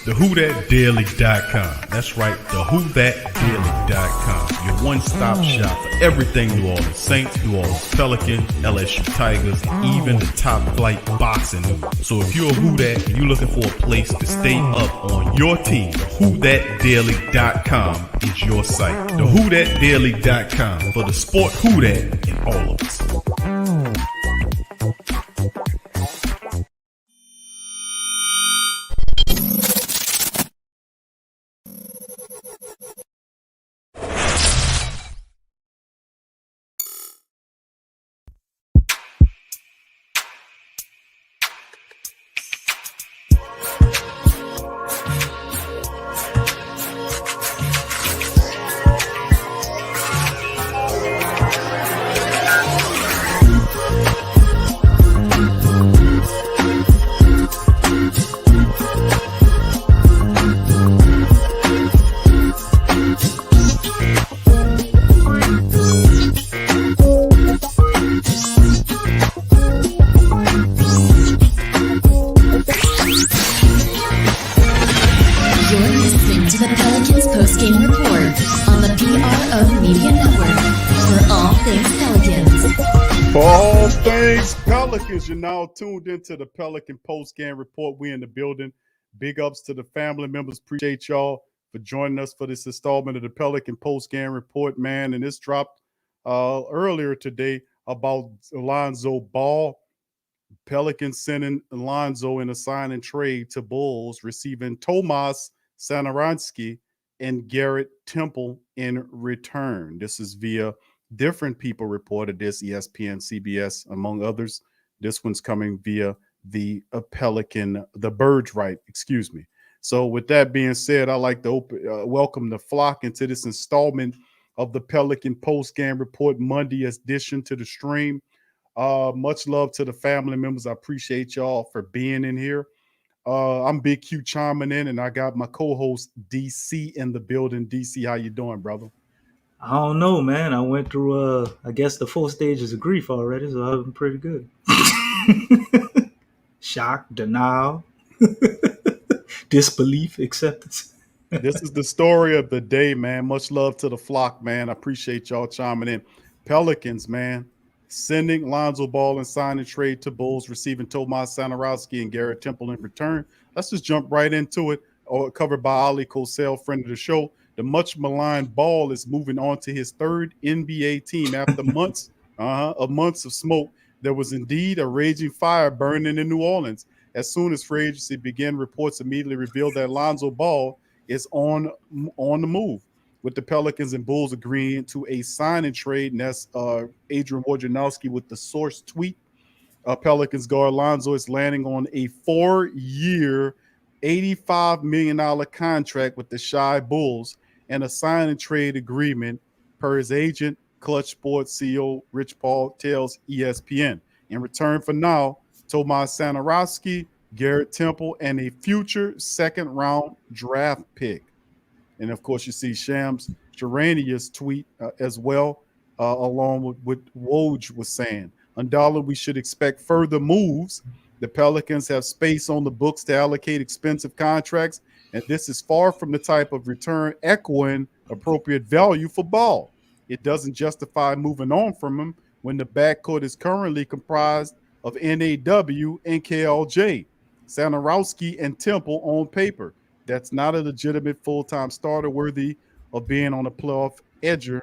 TheWhoThatDaily.com. That's right, TheWhoThatDaily.com. Your one-stop shop for everything New Orleans Saints, New Orleans Pelicans, LSU Tigers, even the top-flight boxing news. So if you're a Who That and you're looking for a place to stay up on your team, TheWhoThatDaily.com is your site. TheWhoThatDaily.com for the sport Who That in all of us. You're now tuned into the Pelican post-game report. We in the building. Big ups to the family members. Appreciate y'all for joining us for this installment of the Pelican post-game report, man. And this dropped earlier today about Lonzo Ball. Pelicans sending Lonzo in a sign and trade to Bulls, receiving Tomas Satoransky and Garrett Temple in return. This is via different people reported this, ESPN, CBS, among others. This one's coming via the Pelican, the Birds Right, excuse me. So with that being said, I'd like to welcome the flock into this installment of the Pelican post-game report, Monday edition to the stream. Much love to the family members. I appreciate y'all for being in here. I'm Big Q chiming in, and I got my co-host DC in the building. DC, how you doing, brother? I don't know, man. I went through, I guess, the 4 stages of grief already, so I'm pretty good. Shock, denial, disbelief, acceptance. This is the story of the day, man. Much love to the flock, man. I appreciate y'all chiming in. Pelicans, man, sending Lonzo Ball and sign and trade to Bulls, receiving Tomas Satoransky and Garrett Temple in return. Let's just jump right into it. Covered by Ali Cosell, friend of the show. The much maligned Ball is moving on to his third NBA team after months of smoke. There was indeed a raging fire burning in New Orleans. As soon as free agency began, reports immediately revealed that Lonzo Ball is on the move, with the Pelicans and Bulls agreeing to a sign and trade. And that's Adrian Wojnarowski with the source tweet. Pelicans guard Lonzo is landing on a 4-year, $85 million contract with the Shy Bulls and a sign and trade agreement per his agent, Clutch Sports CEO Rich Paul tells ESPN. In return for now, Tomas Satoransky, Garrett Temple, and a future second-round draft pick. And, of course, you see Shams Charania's tweet as well, along with what Woj was saying. Undoubtedly, we should expect further moves. The Pelicans have space on the books to allocate expensive contracts, and this is far from the type of return echoing appropriate value for Ball. It doesn't justify moving on from him when the backcourt is currently comprised of NAW and KLJ, Satoransky and Temple on paper. That's not a legitimate full-time starter worthy of being on a playoff edger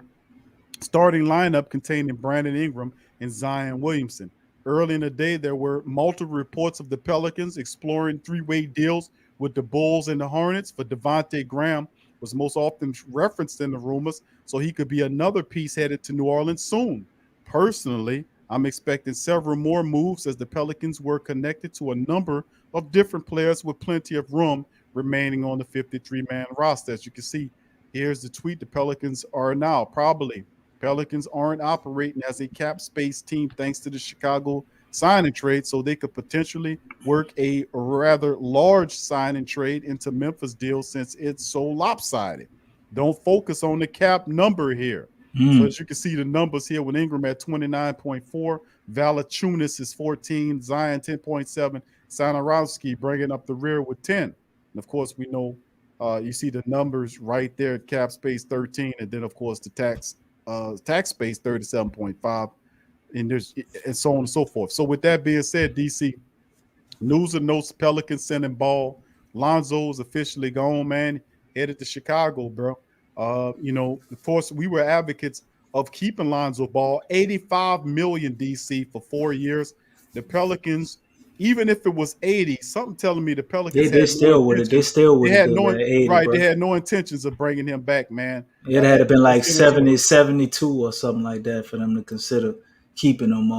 starting lineup containing Brandon Ingram and Zion Williamson. Early in the day, there were multiple reports of the Pelicans exploring three-way deals with the Bulls and the Hornets for Devonte Graham was most often referenced in the rumors, so he could be another piece headed to New Orleans soon. Personally, I'm expecting several more moves as the Pelicans were connected to a number of different players with plenty of room remaining on the 53-man roster. As you can see, here's the tweet. The Pelicans are now probably Pelicans aren't operating as a cap space team thanks to the Chicago sign and trade, so they could potentially work a rather large sign and trade into Memphis deal since it's so lopsided. Don't focus on the cap number here. So as you can see the numbers here with Ingram at 29.4, Valanciunas is 14, Zion 10.7, Satoransky bringing up the rear with 10. And of course, we know you see the numbers right there at cap space 13, and then of course the tax space 37.5, and there's and so on and so forth. So with that being said, DC, news and notes: Pelicans sending Ball. Lonzo's officially gone, man. Headed to Chicago, bro. Of course, we were advocates of keeping Lonzo Ball. 85 million DC for 4 years. The Pelicans, even if it was 80, something telling me the They Pelicans they had no still would have they intentions. still They would have had done no that 80, right. They bro. had no intentions of bringing him back, man. It had to been like It was 70, 72 or something like that for them to consider keeping him.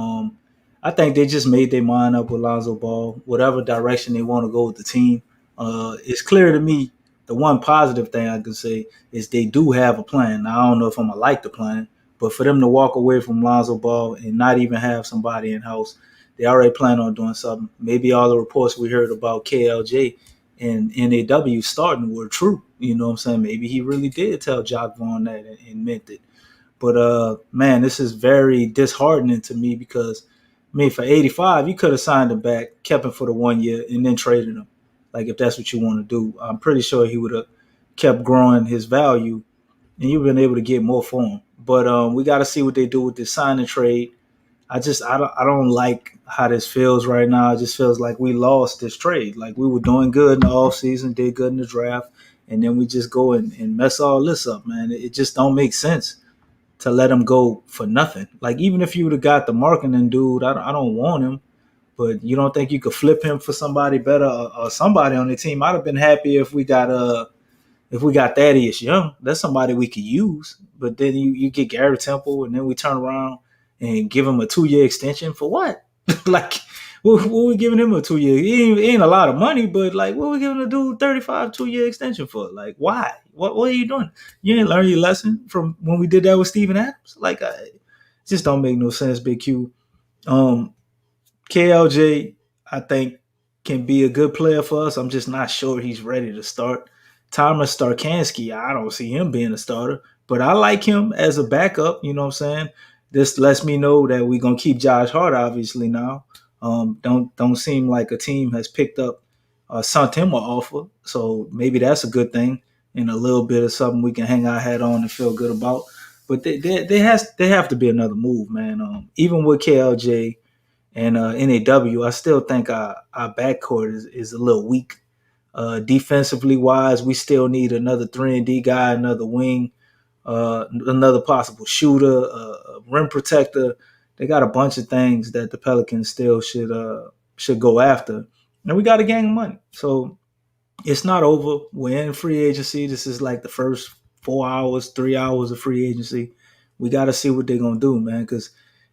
I think they just made their mind up with Lonzo Ball, whatever direction they want to go with the team. It's clear to me. The one positive thing I could say is they do have a plan. Now, I don't know if I'm gonna like the plan, but for them to walk away from Lonzo Ball and not even have somebody in house, they already plan on doing something. Maybe all the reports we heard about KLJ and NAW starting were true. You know what I'm saying? Maybe he really did tell Jock Vaughn that and meant it. But man, this is very disheartening to me because I mean, for 85, you could have signed him back, kept him for the 1 year, and then traded him. Like if that's what you want to do, I'm pretty sure he would have kept growing his value, and you've been able to get more for him. But we got to see what they do with this sign and trade. I don't like how this feels right now. It just feels like we lost this trade. Like we were doing good in the offseason, did good in the draft, and then we just go and mess all this up, man. It just don't make sense to let him go for nothing. Like even if you would have got the marketing dude, I don't want him. But you don't think you could flip him for somebody better or somebody on the team? I'd have been happy if we got Thaddeus Young. That's somebody we could use. But then you get Garrett Temple, and then we turn around and give him a 2 year extension for what? Like what we giving him a 2 year? It ain't a lot of money, but like what we giving a dude 35 2 year extension for? Like why? What are you doing? You didn't learn your lesson from when we did that with Steven Adams? Like it just don't make no sense, Big Q. Um, KLJ, I think, can be a good player for us. I'm just not sure he's ready to start. Tomas Satoransky, I don't see him being a starter, but I like him as a backup. You know what I'm saying? This lets me know that we're gonna keep Josh Hart, obviously now. Don't seem like a team has picked up sent him an offer, so maybe that's a good thing and a little bit of something we can hang our hat on and feel good about. But they have to be another move, man. Even with KLJ and NAW, I still think our backcourt is a little weak. Defensively wise, we still need another 3-and-D guy, another wing, another possible shooter, rim protector. They got a bunch of things that the Pelicans still should go after, and we got a gang of money. So it's not over. We're in free agency. This is like the first 4 hours, 3 hours of free agency. We got to see what they're gonna do, man, because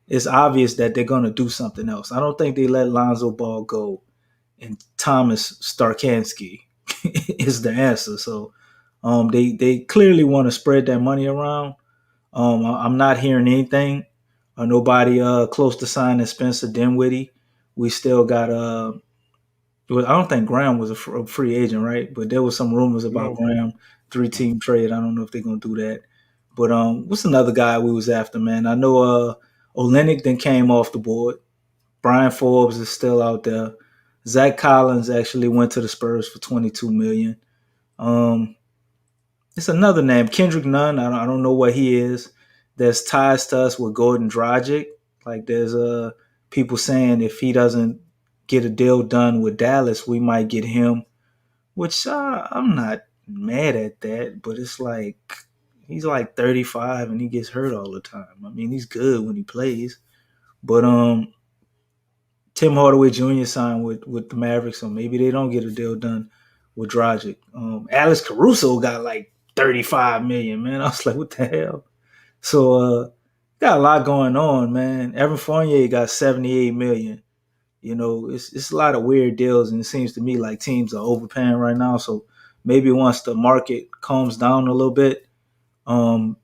it's obvious that they're gonna do something else. I don't think they let Lonzo Ball go, and Tomas Satoransky is the answer. So they clearly want to spread that money around. I'm not hearing anything. Nobody close to signing Spencer Dinwiddie. We still got I don't think Graham was a free agent, right? But there was some rumors about No, Graham, no. 3-team trade. I don't know if they're gonna do that. But what's another guy we was after, man? I know Olenek then came off the board. Brian Forbes is still out there. Zach Collins actually went to the Spurs for 22 million. It's another name, Kendrick Nunn. I don't know what he is. There's ties to us with Gordon Dragic. Like there's people saying if he doesn't get a deal done with Dallas, we might get him. Which I'm not mad at that, but it's like he's like 35 and he gets hurt all the time. I mean, he's good when he plays, but Tim Hardaway Jr. signed with the Mavericks, so maybe they don't get a deal done with Dragic. Alex Caruso got like 35 million, man. I was like, what the hell? So got a lot going on, man. Evan Fournier got 78 million. You know, it's a lot of weird deals, and it seems to me like teams are overpaying right now. So maybe once the market calms down a little bit, um,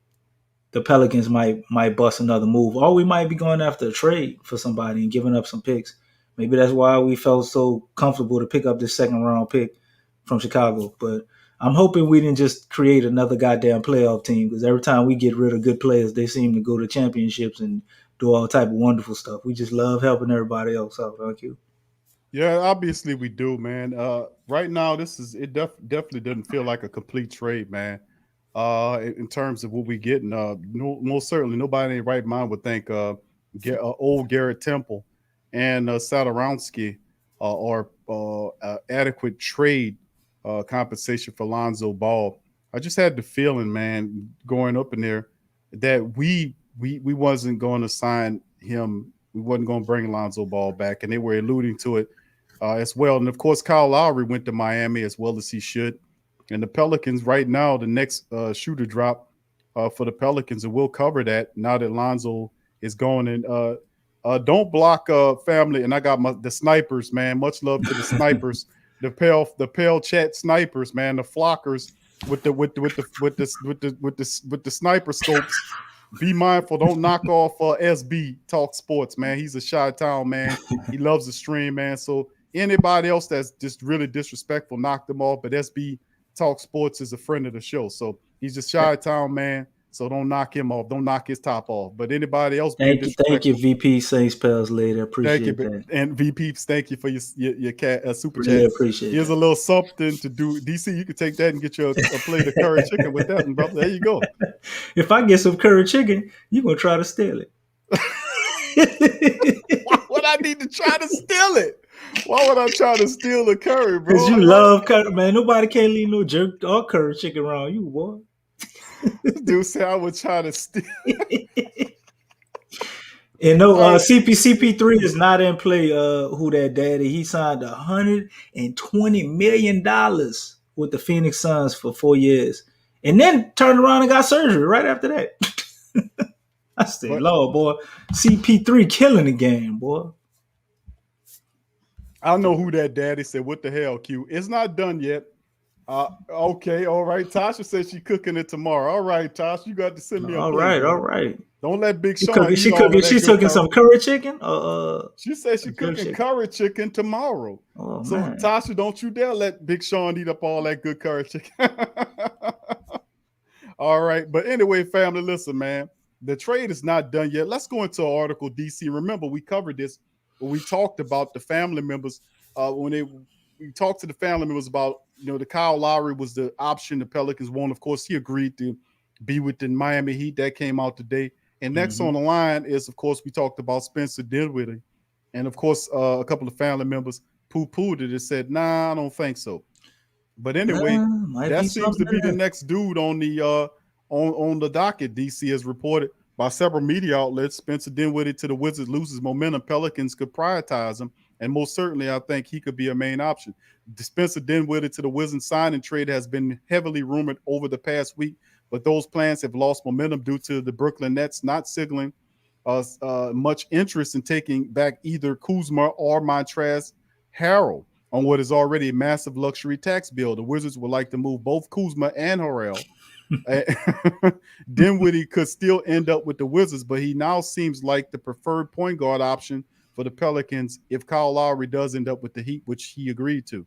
the Pelicans might bust another move, or we might be going after a trade for somebody and giving up some picks. Maybe that's why we felt so comfortable to pick up this second round pick from Chicago. But I'm hoping we didn't just create another goddamn playoff team, because every time we get rid of good players, they seem to go to championships and do all type of wonderful stuff. We just love helping everybody else out, don't you? Yeah, obviously we do, man. Right now, definitely doesn't feel like a complete trade, man. In terms of what we getting, no, most certainly nobody in their right mind would think old Garrett Temple and Satoransky are adequate trade compensation for Lonzo Ball. I just had the feeling, man, going up in there that we wasn't going to sign him. We wasn't going to bring Lonzo Ball back, and they were alluding to it as well. And of course, Kyle Lowry went to Miami as well as he should. And the Pelicans right now, the next shooter drop for the Pelicans, and we'll cover that now that Lonzo is going. And don't block family. And I got the snipers, man. Much love to the snipers, the Pale chat snipers, man. The flockers with the sniper scopes. Be mindful. Don't knock off SB Talk Sports, man. He's a Chi-Town man. He loves the stream, man. So anybody else that's just really disrespectful, knock them off. But SB Talk Sports is a friend of the show. So he's just Chi-Town man. So don't knock him off. Don't knock his top off. But anybody else, thank you, VP Saints Pels later. Appreciate that. And VP, thank you for your super really chat. Appreciate Here's that. a little something to do. DC, you can take that and get you a plate of curry chicken with that, and brother. There you go. If I get some curry chicken, you're gonna try to steal it. Why would I need to try to steal it? Why would I try to steal the curry, bro? Because you love curry, man. Nobody can leave no jerk or curry chicken around you, boy. Dude said I would try to steal. And no, CP3 is not in play. Who that daddy? He signed $120 million with the Phoenix Suns for 4 years, and then turned around and got surgery right after that. I said, Lord, boy, CP3 killing the game, boy. I know who that daddy said. What the hell, Q? It's not done yet. Okay, all right. Tasha said she's cooking it tomorrow. All right, Tasha, you got to send me a plate. All right. Don't let Big Sean. She's cooking some curry chicken. She said she's cooking curry chicken tomorrow. Oh, so man. Tasha, don't you dare let Big Sean eat up all that good curry chicken. All right, but anyway, family, listen, man. The trade is not done yet. Let's go into an article, DC. Remember, we covered this. We talked about the family members when we talked to the family members about, the Kyle Lowry was the option the Pelicans won. Of course, he agreed to be with the Miami Heat. That came out today. And next on the line is, of course, we talked about Spencer Dinwiddie. And, of course, a couple of family members poo-pooed it and said, nah, I don't think so. But anyway, that seems to be the next dude on the on the docket. DC has reported by several media outlets. Spencer Dinwiddie to the Wizards loses momentum. Pelicans could prioritize him. And most certainly, I think he could be a main option. Spencer Dinwiddie to the Wizards signing trade has been heavily rumored over the past week, but those plans have lost momentum due to the Brooklyn Nets not signaling much interest in taking back either Kuzma or Montrezl Harrell on what is already a massive luxury tax bill. The Wizards would like to move both Kuzma and Harrell. Dinwiddie could still end up with the Wizards, but he now seems like the preferred point guard option for the Pelicans if Kyle Lowry does end up with the Heat, which he agreed to.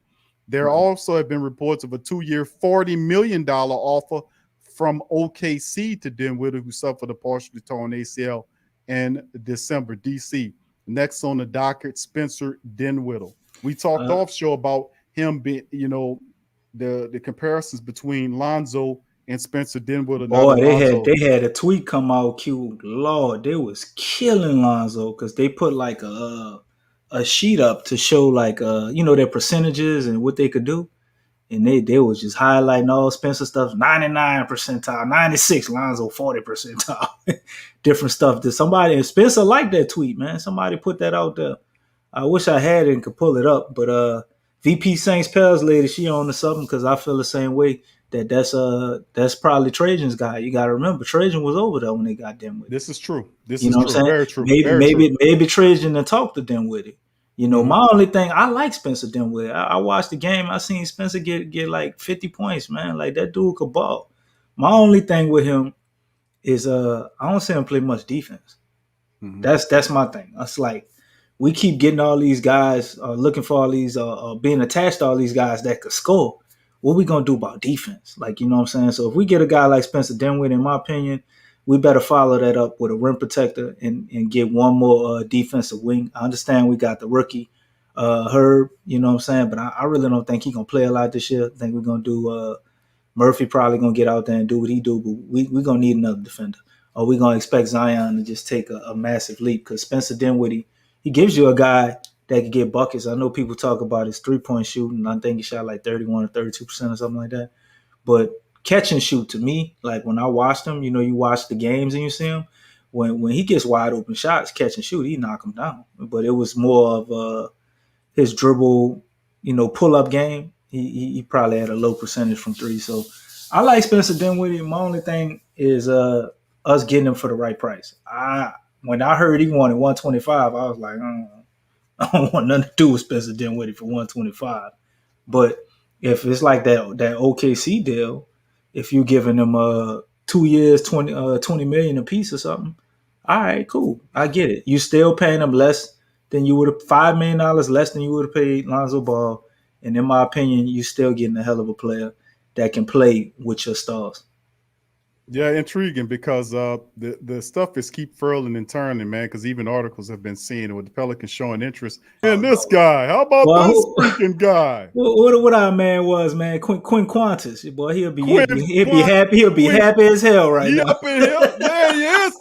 There also have been reports of a 2-year, $40 million offer from OKC to Dinwiddie, who suffered a partially torn ACL in December. DC. Next on the docket, Spencer Dinwiddie. We talked offshore about him being, the comparisons between Lonzo and Spencer Dinwiddie. Boy, they had a tweet come out. Cute Lord, they was killing Lonzo because they put like a sheet up to show like their percentages and what they could do, and they was just highlighting all Spencer stuff. 99 percentile, 96 Lonzo, 40 percentile, different stuff. Did somebody and Spencer liked that tweet, man? Somebody put that out there. I wish I had it and could pull it up, but VP Saints Pels lady, she on to something because I feel the same way. That's probably Trajan's guy. You got to remember, Trajan was over there when they got Dinwiddie. This is true. This is true. Very true. Maybe Trajan and talked to Dinwiddie. My only thing, I like Spencer Dinwiddie. I watched the game. I seen Spencer get like 50 points, man. Like that dude could ball. My only thing with him is I don't see him play much defense. Mm-hmm. That's my thing. It's like we keep getting all these guys, looking for all these, being attached to all these guys that could score. What we going to do about defense? Like, you know what I'm saying? So if we get a guy like Spencer Dinwiddie, in my opinion, we better follow that up with a rim protector and get one more defensive wing. I understand we got the rookie Herb, you know what I'm saying? But I really don't think he's gonna play a lot this year. I think we're gonna do Murphy probably gonna get out there and do what he do, but we gonna need another defender. Or we gonna expect Zion to just take a massive leap because Spencer Dinwiddie, he gives you a guy that can get buckets. I know people talk about his 3-point shooting. I think he shot like 31 or 32% or something like that. But catch and shoot to me, like when I watched him, you watch the games and you see him. When he gets wide open shots, catch and shoot, he knock him down. But it was more of his dribble, pull up game. He probably had a low percentage from three. So I like Spencer Dinwiddie. My only thing is us getting him for the right price. When I heard he wanted 125, I was like, I don't want nothing to do with Spencer Dinwiddie for 125. But if it's like that OKC deal, if you're giving them 2 years, 20 million a piece or something, all right, cool. I get it. You still paying them less than you would have $5 million less than you would have paid Lonzo Ball. And in my opinion, you still getting a hell of a player that can play with your stars. Yeah, intriguing because the stuff is keep furling and turning, man. Because even articles have been seeing with the Pelicans showing interest in this guy. How about this freaking guy? What our man was, man, Quinn Qantas. Boy, he'll be happy. He'll be happy as hell right now. Up in here, there he is.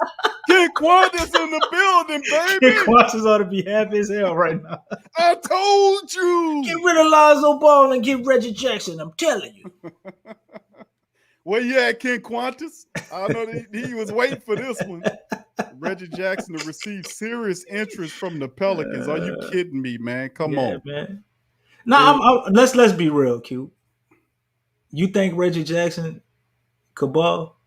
Quinn Qantas in the building, baby. Quinn Qantas ought to be happy as hell right now. I told you. Get rid of Lonzo Ball and get Reggie Jackson. I'm telling you. Where you at, Ken Qantas? I know he was waiting for this one. Reggie Jackson to receive serious interest from the Pelicans. Are you kidding me, man? Come on, man. No, let's be real, Q. You think Reggie Jackson could ball?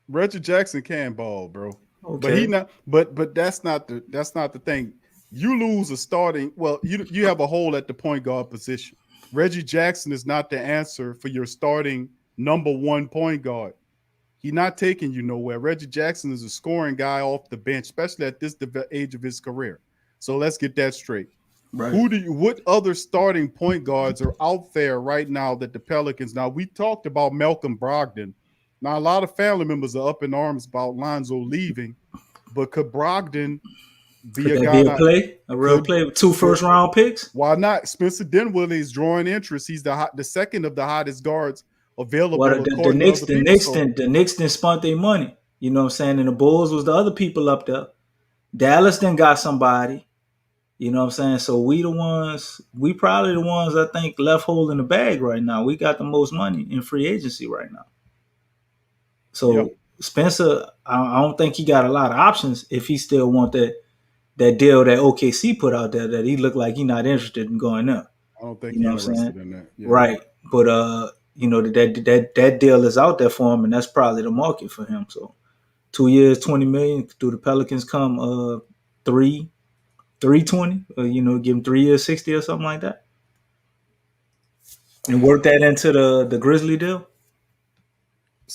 Reggie Jackson can ball, bro. Okay. But he not. But that's not the thing. You lose a starting. Well, you have a hole at the point guard position. Reggie Jackson is not the answer for your starting number one point guard. He's not taking you nowhere. Reggie Jackson is a scoring guy off the bench, especially at this age of his career. So let's get that straight. Right. What other starting point guards are out there right now that the Pelicans? Now, we talked about Malcolm Brogdon. Now, a lot of family members are up in arms about Lonzo leaving, but could Brogdon be a real play with 2 first-round picks? Why not? Spencer Dinwiddie is drawing interest. He's the second of the hottest guards available. Well, the Knicks didn't spent their money. You know what I'm saying? And the Bulls was the other people up there. Dallas done got somebody. You know what I'm saying? So we probably the ones I think left holding the bag right now. We got the most money in free agency right now. So Spencer, I don't think he got a lot of options if he still want that deal that OKC put out there that he looked like he's not interested in going up. I don't think he's interested in that. Yeah. Right. But that deal is out there for him, and that's probably the market for him. So 2 years, $20 million. Do the Pelicans come 320? Give him 3 years, 60 or something like that? And work that into the Grizzly deal?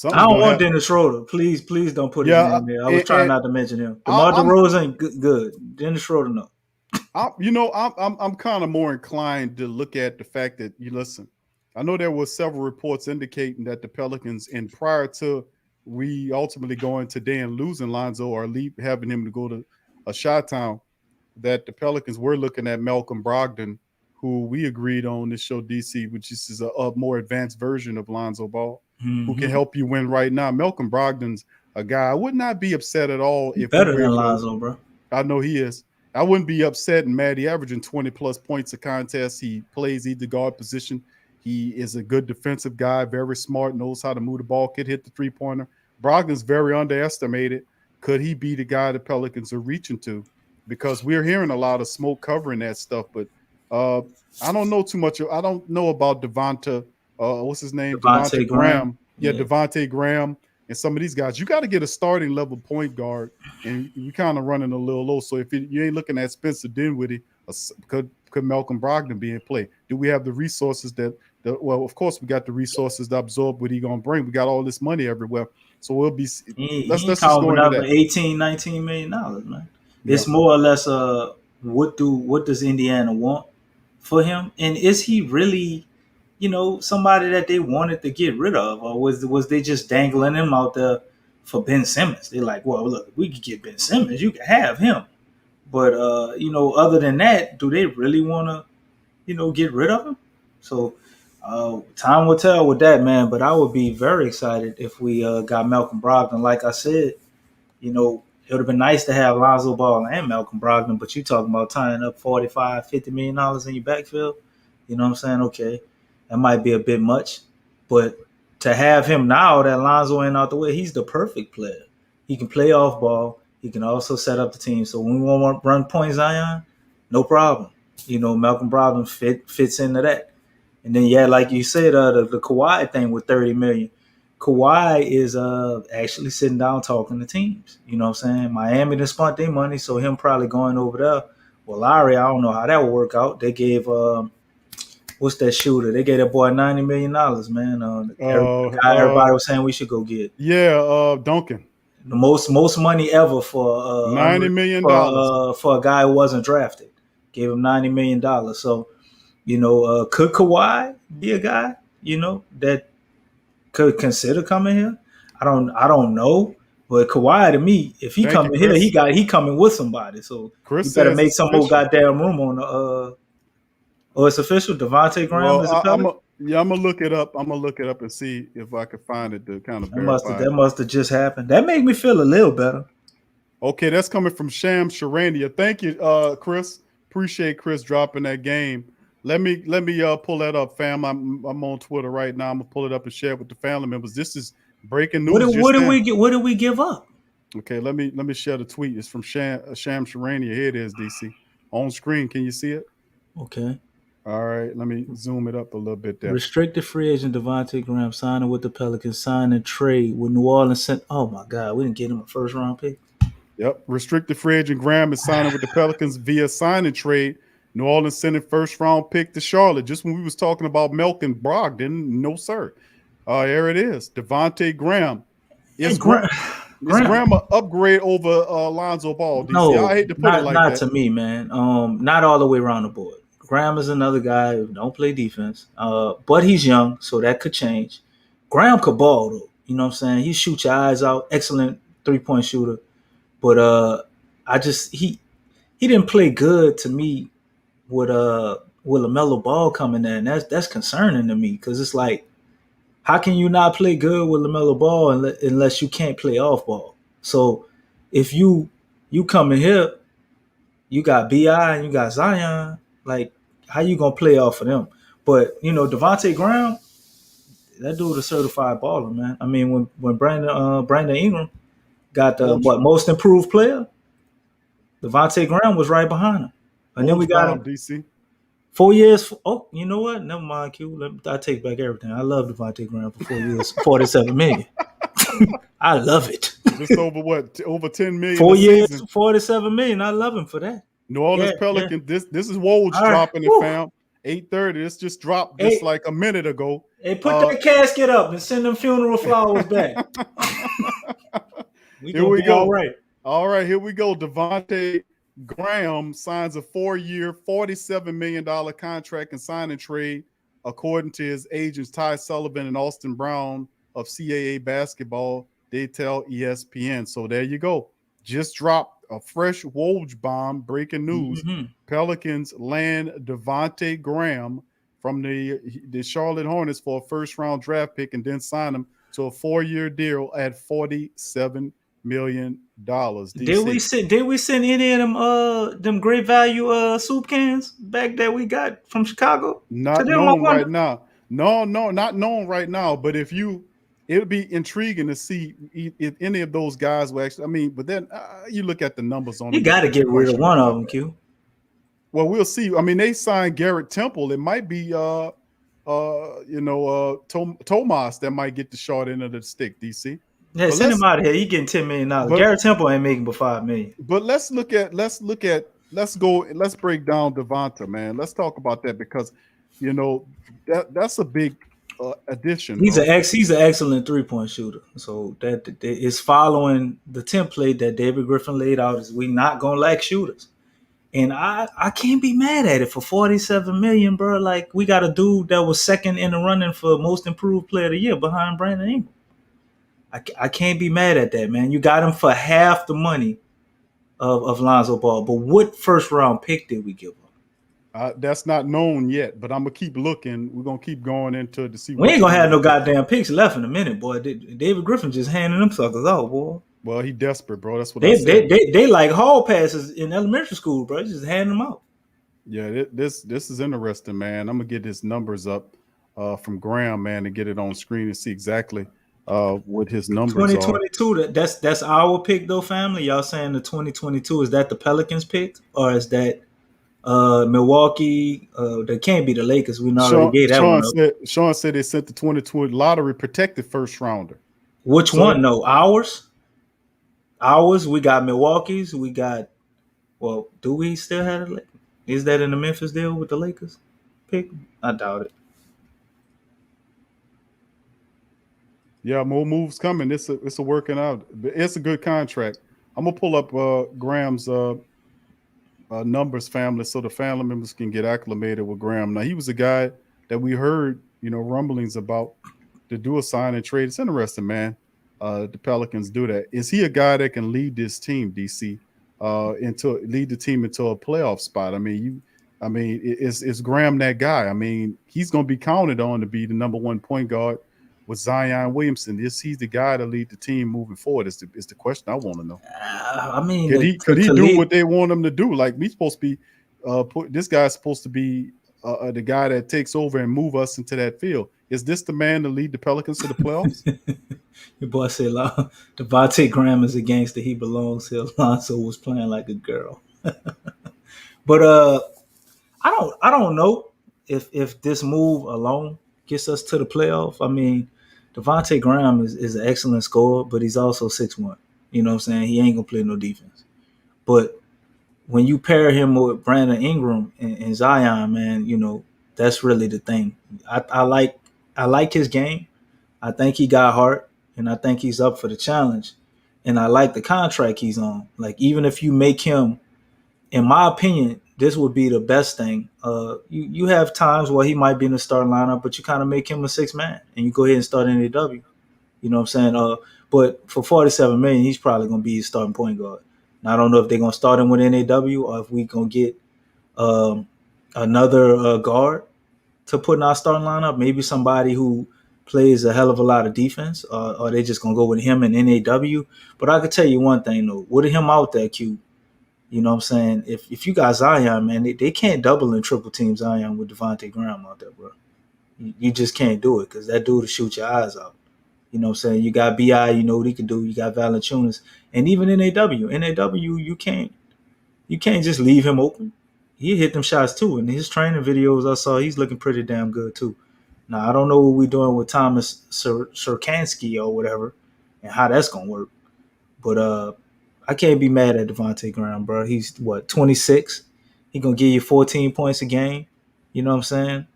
I don't want Dennis Schroeder. Please don't put his name there. I was trying not to mention him. DeMar DeRozan ain't good. Dennis Schroeder, no. I'm kind of more inclined to look at the fact that listen. I know there were several reports indicating that the Pelicans, and prior to we ultimately going today and losing Lonzo or having him to go to a Chi-Town, that the Pelicans were looking at Malcolm Brogdon, who we agreed on this show, DC, which is a more advanced version of Lonzo Ball, who can help you win right now. Malcolm Brogdon's a guy I would not be upset at all if better than Lonzo, bro. I know he is. I wouldn't be upset and mad. He averaging 20 plus points a contest. He plays either guard position. He is a good defensive guy, very smart, knows how to move the ball, could hit the three-pointer. Brogdon's very underestimated. Could he be the guy the Pelicans are reaching to? Because we're hearing a lot of smoke covering that stuff, but I don't know too much. I don't know about Devonte. What's his name? Devonte Graham. Yeah, Devonte Graham and some of these guys. You got to get a starting level point guard, and you kind of running a little low. So if you ain't looking at Spencer Dinwiddie, could Malcolm Brogdon be in play? Do we have the resources well, of course we got the resources to absorb what he gonna bring. We got all this money everywhere, so we'll be. Let's just go into that. $18-19 million, man. Yeah. It's more or less what does Indiana want for him, and is he really, somebody that they wanted to get rid of, or was they just dangling him out there for Ben Simmons? They're like, well, look, we could get Ben Simmons, you can have him, But other than that, do they really want to get rid of him? So time will tell with that, man. But I would be very excited if we got Malcolm Brogdon. Like I said, it would have been nice to have Lonzo Ball and Malcolm Brogdon, but you talking about tying up $45-50 million in your backfield. You know what I'm saying? Okay, that might be a bit much, but to have him now that Lonzo ain't out the way, he's the perfect player. He can play off ball. He can also set up the team. So when we want to run point Zion, no problem. Malcolm Brogdon fits into that. And then like you said, the Kawhi thing with $30 million. Kawhi is actually sitting down talking to teams. You know what I'm saying? Miami done spent their money, so him probably going over there. Well, Larry, I don't know how that would work out. They gave what's that shooter? They gave that boy $90 million, man. The guy everybody was saying we should go get. Yeah, Duncan. The most money ever for $90 million for a guy who wasn't drafted. Gave him $90 million. So, could Kawhi be a guy, that could consider coming here? I don't know. But Kawhi, to me, if he coming here, he coming with somebody. So Chris, you better make some more goddamn room on the it's official. Devonte Graham is a Pelican? I'm gonna look it up. I'm gonna look it up and see if I can find it to kind of verify. That must have just happened. That made me feel a little better. Okay, that's coming from Charania. Thank you, Chris. Appreciate Chris dropping that game. Let me pull that up, fam. I'm on Twitter right now. I'm gonna pull it up and share it with the family members. This is breaking news. What did we give up? Okay, let me share the tweet. It's from Sham Charania. Here it is, DC. On screen. Can you see it? Okay. All right, let me zoom it up a little bit there. Restricted free agent Devonte Graham signing with the Pelicans, signing trade with New Orleans. Oh my God, we didn't get him a first round pick. Yep, restricted free agent Graham is signing with the Pelicans via sign and trade. New Orleans sending first round pick to Charlotte. Just when we was talking about Malcolm Brogdon, no sir. There it is, Devonte Graham. Is Graham an upgrade over Lonzo Ball? DC? No, I hate to put it like not that. to me, man. Not all the way around the board. Graham is another guy who don't play defense, but he's young, so that could change. Graham could ball, though. You know what I'm saying? He shoots your eyes out. Excellent 3-point shooter. But he didn't play good to me with LaMelo Ball coming in. That's concerning to me because it's like, how can you not play good with LaMelo Ball unless you can't play off ball? So if you come in here, you got BI and you got Zion, like, how you gonna play off of them? But Devonte Graham, that dude is a certified baller, man. I mean, when Brandon Ingram got the most improved player, Devonte Graham was right behind him, and then we got him DC 4 years. Oh, you know what? Never mind, Q. I take back everything. I love Devonte Graham for 4 years, $47 million. I love it. Just over what? Over $10 million. 4 years, $47 million. I love him for that. New Orleans Pelicans. Yeah. This is Woj dropping it, fam. 8:30. This just dropped just like a minute ago. Hey, put that casket up and send them funeral flowers back. Here we go. All right, here we go. Devonte Graham signs a 4-year, $47 million contract and sign and trade, according to his agents Ty Sullivan and Austin Brown of CAA Basketball. They tell ESPN. So there you go. Just dropped a fresh Woj bomb. Breaking news. Mm-hmm. Pelicans land Devonte Graham from the Charlotte Hornets for a first-round draft pick and then sign him to a 4-year deal at $47 million. DC. Did we send any of them great value soup cans back that we got from Chicago? Not known right now. No, not known right now. But it would be intriguing to see if any of those guys will actually. I mean, but then you look at the numbers on. You got to get rid of one of them, Q. Well, we'll see. I mean, they signed Garrett Temple. It might be Tomas that might get the short end of the stick. DC. Yeah, send him out of here. He getting $10 million. Garrett Temple ain't making but $5 million. But let's break down Devonta, man. Let's talk about that because that's a big addition. He's an excellent 3-point shooter. So that is following the template that David Griffin laid out. Is we not gonna lack shooters, and I can't be mad at it for $47 million, bro. Like, we got a dude that was second in the running for most improved player of the year behind Brandon Ingram. I can't be mad at that, man. You got him for half the money of Lonzo Ball. But what first round pick did we give up? That's not known yet, but I'm gonna keep looking. We're gonna keep going into it to see We what ain't gonna have team. no goddamn picks left in a minute, boy. David Griffin just handing them suckers out, boy. Well, he desperate, bro. That's what I They said. they like hall passes in elementary school, bro. Just hand them out. Yeah, this is interesting, man. I'm gonna get his numbers up from Graham, man, and get it on screen and see exactly what his numbers are. 2022. That's our pick though, family. Y'all saying the 2022 is that the Pelicans pick or is that Milwaukee? That can't be the Lakers. We already gave that one up. Sean said they sent the 2020 lottery protected first rounder. Which So one? No, ours. Ours. We got Milwaukee's. We got. Well, do we still have it? Is that in the Memphis deal with the Lakers pick? I doubt it. Yeah, more moves coming. It's a working out. It's a good contract. I'm gonna pull up Graham's numbers, family, so the family members can get acclimated with Graham. Now he was a guy that we heard, rumblings about to do a sign and trade. It's interesting, man. The Pelicans do that. Is he a guy that can lead this team, DC, lead the team into a playoff spot? Is Graham that guy? I mean, he's gonna be counted on to be the number one point guard with Zion Williamson. Is he the guy to lead the team moving forward? Is the question I want to know. Could he do what they want him to do? Like we supposed to be, this guy's supposed to be the guy that takes over and move us into that field. Is this the man to lead the Pelicans to the playoffs? Your boy said Devonte Graham is a gangster. He belongs here. Lonzo was playing like a girl. But I don't know if this move alone gets us to the playoff. I mean, Devonte Graham is an excellent scorer, but he's also 6'1". You know what I'm saying? He ain't gonna play no defense. But when you pair him with Brandon Ingram and Zion, man, that's really the thing. I like his game. I think he got heart, and I think he's up for the challenge. And I like the contract he's on. Like, even if you make him, in my opinion, this would be the best thing. You have times where he might be in the starting lineup, but you kind of make him a six man, and you go ahead and start NAW. You know what I'm saying? But for $47 million, he's probably going to be his starting point guard. Now, I don't know if they're going to start him with NAW or if we're going to get another guard to put in our starting lineup. Maybe somebody who plays a hell of a lot of defense, or they just going to go with him and NAW. But I could tell you one thing, though. With him out there, Q, you know what I'm saying? If you got Zion, man, they can't double and triple team Zion with Devonte Graham out there, bro. You just can't do it because that dude will shoot your eyes out. You know what I'm saying? You got BI, you know what he can do. You got Valanciunas. And even NAW, you can't just leave him open. He hit them shots too. In his training videos I saw, he's looking pretty damn good too. Now, I don't know what we're doing with Tomas Satoransky or whatever and how that's going to work. But I can't be mad at Devonte Graham, bro. He's, 26? He going to give you 14 points a game. You know what I'm saying?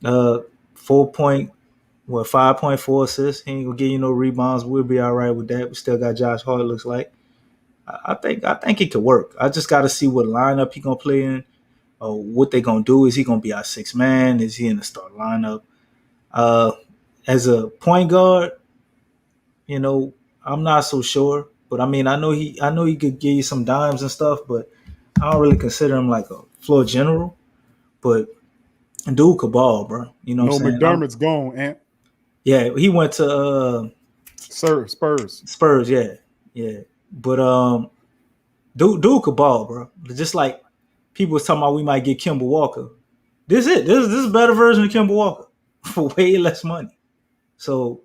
5.4 assists. He ain't going to give you no rebounds. We'll be all right with that. We still got Josh Hart, looks like. I think it could work. I just got to see what lineup he going to play in. What they going to do. Is he going to be our sixth man? Is he in the start lineup? As a point guard, I'm not so sure. But I mean, I know he could give you some dimes and stuff, but I don't really consider him like a floor general. But dude could ball, bro. You know what I'm saying? McDermott's gone, Ant. Yeah, he went to Spurs. Spurs, yeah. But dude could ball, bro. Just like people was talking about we might get Kemba Walker. This is it. This is a better version of Kemba Walker for way less money. So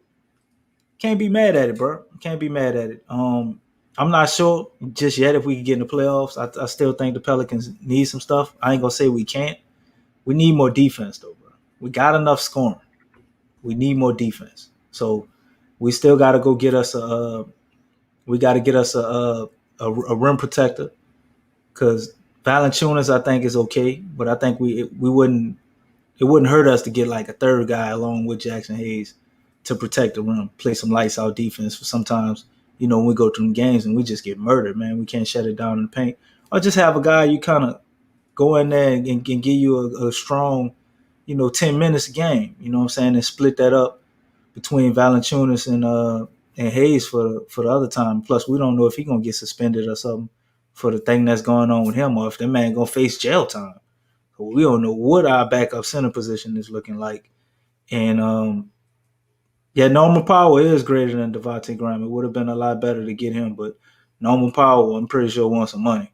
can't be mad at it, bro. Can't be mad at it. I'm not sure just yet if we can get in the playoffs. I still think the Pelicans need some stuff. I ain't gonna say we can't. We need more defense though, bro. We got enough scoring. We need more defense. So we still got to go get us a rim protector because Valanciunas I think is okay, but I think it wouldn't hurt us to get like a third guy along with Jackson Hayes to protect the rim, play some lights out defense for sometimes, when we go to them games and we just get murdered, man. We can't shut it down in the paint. Or just have a guy you kind of go in there and give you a strong, 10 minutes a game, you know what I'm saying, and split that up between Valanciunas and Hayes for the other time. Plus, we don't know if he's going to get suspended or something for the thing that's going on with him, or if that man gonna face jail time. We don't know what our backup center position is looking like. And yeah, Norman Powell is greater than Devonte Graham. It would have been a lot better to get him, but Norman Powell, I'm pretty sure, wants some money.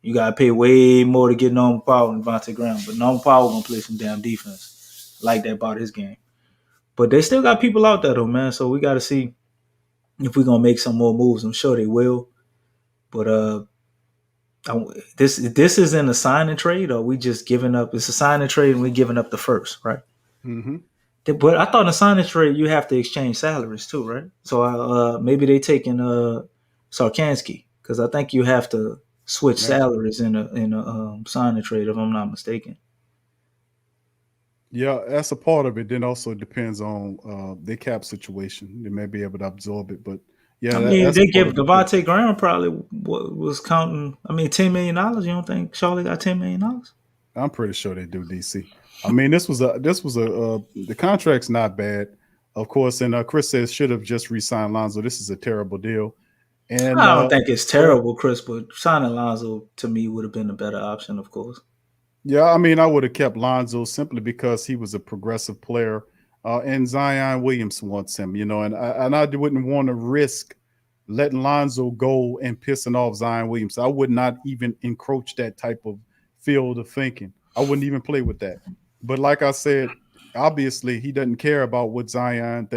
You gotta pay way more to get Norman Powell than Devonte Graham, but Norman Powell gonna play some damn defense. I like that about his game. But they still got people out there though, man. So we gotta see if we're gonna make some more moves. I'm sure they will. But this isn't a sign and trade, or we just giving up. It's a sign and trade, and we giving up the first, right? Mm-hmm. But I thought in a sign and trade you have to exchange salaries too, right? So maybe they taking Satoransky, because I think you have to switch salaries in a sign and trade, if I'm not mistaken. Yeah, that's a part of it. Then also depends on their cap situation. They may be able to absorb it, but yeah, I mean, that's they a part give of it. Devonte Graham probably was counting. I mean, $10 million. You don't think Charlotte got $10 million? I'm pretty sure they do, DC. I mean, the contract's not bad, of course. And Chris says should have just re-signed Lonzo. This is a terrible deal. And I don't think it's well, terrible, Chris, but signing Lonzo to me would have been a better option, of course. yeah, I mean, I would have kept Lonzo simply because he was a progressive player, and Zion Williamson wants him, and I wouldn't want to risk letting Lonzo go and pissing off Zion Williamson. I would not even encroach that type of field of thinking. I wouldn't even play with that. But like I said, obviously he doesn't care about what Zion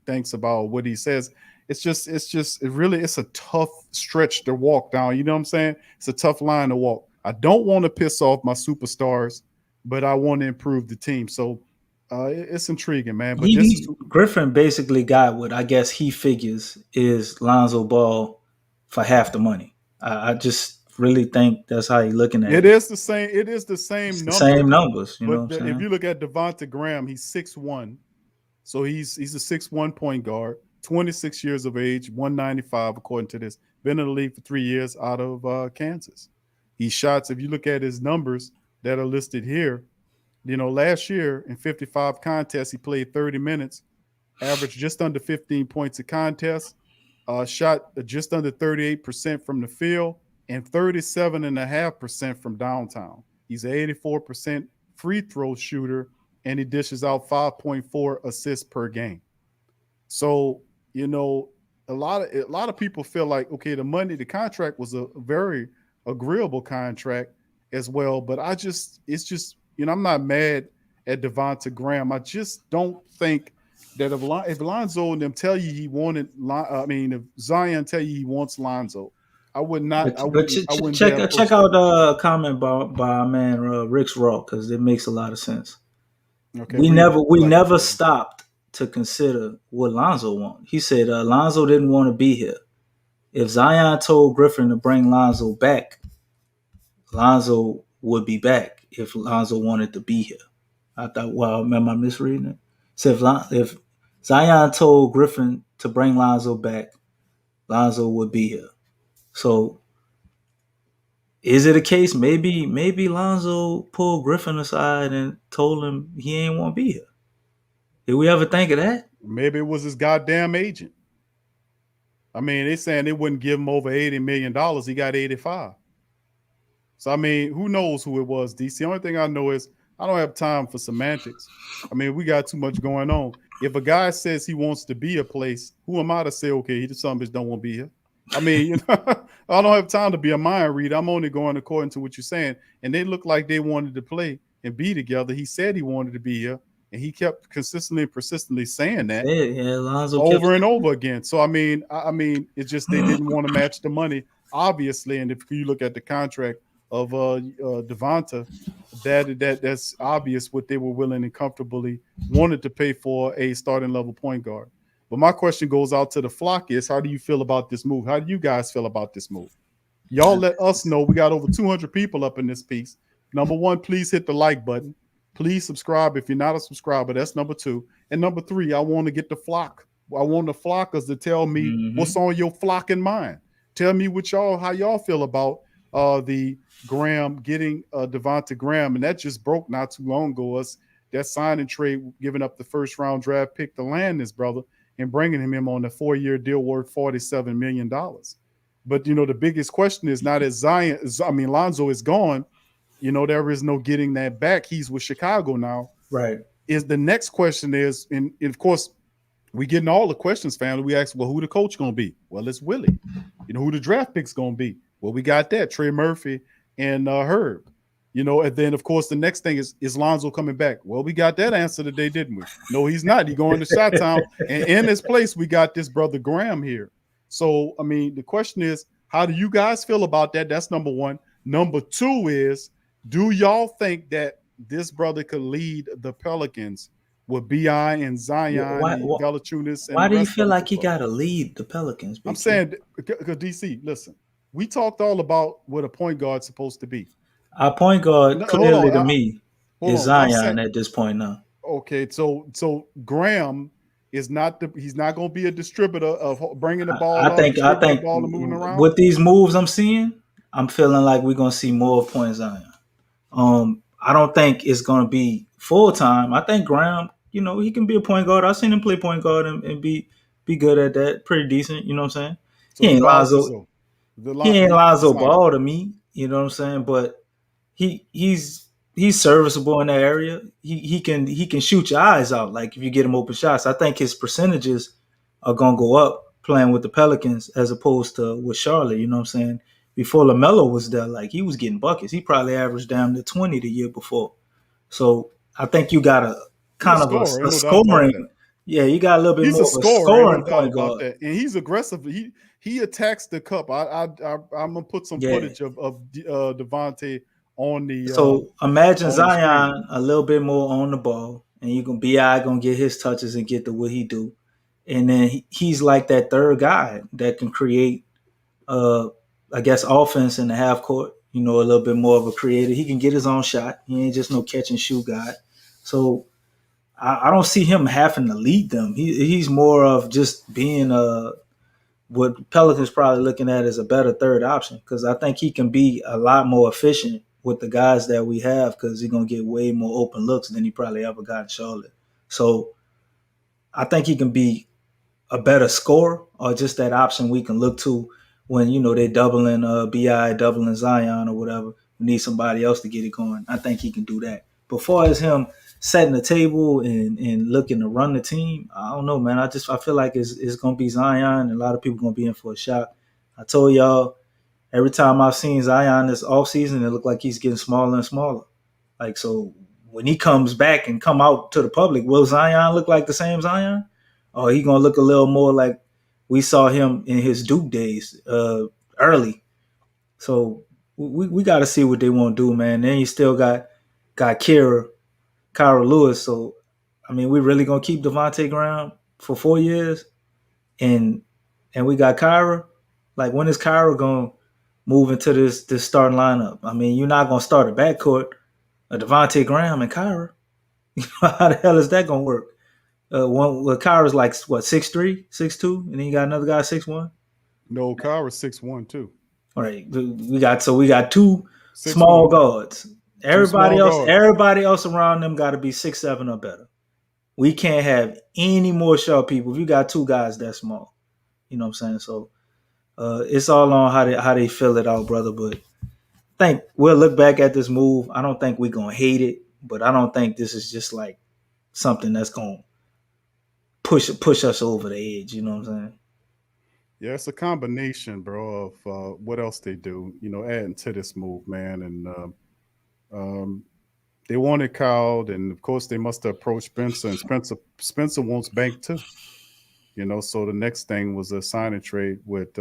thinks about what he says. It's a tough stretch to walk down. You know what I'm saying? It's a tough line to walk. I don't want to piss off my superstars, but I want to improve the team. So it's intriguing, man. But Griffin basically got what I guess he figures is Lonzo Ball for half the money. I just really think that's how he's looking at it. It is the same. It is the same It's the numbers. same numbers, you know what I'm If saying? you look at Devonte Graham, he's 6'1". So he's a 6'1" point guard, 26 years of age, 195 according to this. Been in the league for 3 years out of Kansas. He shots. If you look at his numbers that are listed here, last year in 55 contests, he played 30 minutes, averaged just under 15 points a contest, shot just under 38% from the field, and 37.5% from downtown. He's an 84% free throw shooter, and he dishes out 5.4 assists per game. So, a lot of people feel like, okay, the contract was a very agreeable contract as well. But I'm not mad at Devonte Graham. I just don't think that if Lonzo and them tell you he wanted, if Zion tell you he wants Lonzo, I would not. Check out the comment by our man Rick's Raw, because it makes a lot of sense. Okay, we never stopped to consider what Lonzo wanted. He said Lonzo didn't want to be here. If Zion told Griffin to bring Lonzo back, Lonzo would be back if Lonzo wanted to be here. I thought, well, am I misreading it? So if Zion told Griffin to bring Lonzo back, Lonzo would be here. So is it a case maybe Lonzo pulled Griffin aside and told him he ain't want to be here? Did we ever think of that? Maybe it was his goddamn agent. I mean, they saying they wouldn't give him over $80 million. He got 85. So, I mean, who knows who it was, DC? The only thing I know is I don't have time for semantics. I mean, we got too much going on. If a guy says he wants to be a place, who am I to say, okay, he some bitch don't want to be here? I mean, I don't have time to be a mind reader. I'm only going according to what you're saying. And they look like they wanted to play and be together. He said he wanted to be here, and he kept consistently and persistently saying that over and over again. So, I mean, it's just they didn't want to match the money, obviously. And if you look at the contract of Devonta, that's obvious what they were willing and comfortably wanted to pay for a starting level point guard. But my question goes out to the flock is, how do you feel about this move? How do you guys feel about this move? Y'all let us know. We got over 200 people up in this piece. Number one, please hit the like button. Please subscribe if you're not a subscriber. That's number two. And number three, I want to get the flock. I want the flockers to tell me what's on your flocking mind. Tell me how y'all feel about the Graham getting Devonte Graham, and that just broke not too long ago. That sign and trade, giving up the first round draft pick to land this brother and bringing him on a 4-year deal worth $47 million. But the biggest question is now that Lonzo is gone. There is no getting that back. He's with Chicago now. Right. Is the next question is, and of course, we getting all the questions, family. We ask, well, who the coach gonna be? Well, it's Willie. Who the draft pick's gonna be? Well, we got that Trey Murphy and Herb. And then of course the next thing is Lonzo coming back? Well, we got that answer today, didn't we? No, he's not. He's going to Chi-Town, and in his place, we got this brother Graham here. So, the question is, how do you guys feel about that? That's number one. Number two is, do y'all think that this brother could lead the Pelicans with BI and Zion and Valanciunas? Why do you feel like he got to lead the Pelicans? I'm saying, because DC, listen, we talked all about what a point guard's supposed to be. Our point guard clearly to me is Zion at this point now. Okay, so Graham is not he's not going to be a distributor of bringing the ball. I think the ball and moving around. With these moves I'm seeing, I'm feeling like we're going to see more points Zion. I don't think it's going to be full time. I think Graham, he can be a point guard. I've seen him play point guard and be good at that, pretty decent. You know what I'm saying? So he ain't Lonzo. He ain't Lonzo Ball to me. You know what I'm saying? But he's serviceable in that area. He can shoot your eyes out. Like if you get him open shots, I think his percentages are gonna go up playing with the Pelicans as opposed to with Charlotte. You know what I'm saying? Before LaMelo was there, like he was getting buckets. He probably averaged down to 20 the year before. So I think you got a kind of a scoring. Yeah, you got a little bit more of a scoring point guard. And he's aggressive. He attacks the cup. I'm gonna put some footage of Devonte on the. So imagine Zion a little bit more on the ball, and BI gonna get his touches and get to what he do, and then he's like that third guy that can create, I guess, offense in the half court. A little bit more of a creator. He can get his own shot. He ain't just no catch and shoot guy. So I don't see him having to lead them. He's more of just being what Pelicans probably looking at as a better third option, because I think he can be a lot more efficient with the guys that we have, because he's going to get way more open looks than he probably ever got in Charlotte. So I think he can be a better scorer, or just that option we can look to when, they're doubling BI, doubling Zion or whatever. We need somebody else to get it going. I think he can do that. But far as him setting the table and looking to run the team, I don't know, man. I feel like it's going to be Zion, and a lot of people going to be in for a shot. I told y'all, every time I've seen Zion this offseason, it looked like he's getting smaller and smaller. Like, so when he comes back and come out to the public, will Zion look like the same Zion? Or he going to look a little more like we saw him in his Duke days early? So we got to see what they want to do, man. Then you still got Kyra Lewis. So, we really going to keep Devonte Graham for 4 years? And we got Kyra? Like, when is Kyra going to move into this starting lineup? You're not going to start a backcourt of Devonte Graham and Kyra. How the hell is that going to work? Kyra's like, what, 6'3", 6'2", and then you got another guy 6'1"? No, Kyra's 6'1" too. All right. We got two small guards. Everybody else around them got to be 6'7" or better. We can't have any more short people if you got two guys that small. You know what I'm saying? So it's all on how they fill it out, brother. But I think we'll look back at this move. I don't think we're going to hate it, but I don't think this is just like something that's going to push us over the edge. You know what I'm saying? Yeah, it's a combination, bro, of what else they do, adding to this move, man. And they wanted Kyle, and of course they must have approached Spencer, and Spencer wants bank too. So the next thing was a sign and trade with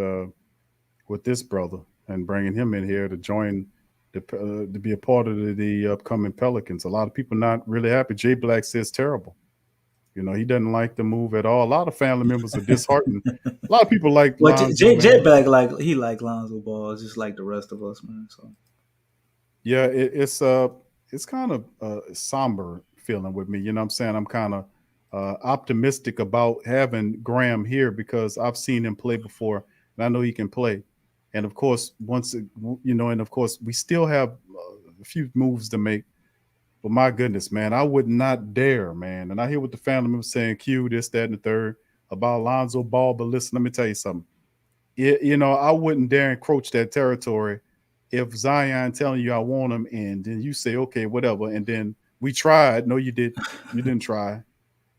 this brother and bringing him in here to join to be a part of the upcoming Pelicans. A lot of people not really happy. Jay Black says terrible. He doesn't like the move at all. A lot of family members are disheartened. A lot of people like Lonzo. Jay Black he like Lonzo Ball just like the rest of us, man. So yeah, it's kind of a somber feeling with me. You know what I'm saying? I'm kind of optimistic about having Graham here because I've seen him play before, and I know he can play. And of course, we still have a few moves to make. But my goodness, man, I would not dare, man. And I hear what the family members saying, Q, this, that, and the third about Lonzo Ball. But listen, let me tell you something. I wouldn't dare encroach that territory. If Zion telling you I want him, and then you say okay, whatever, and then we tried. No, you didn't try.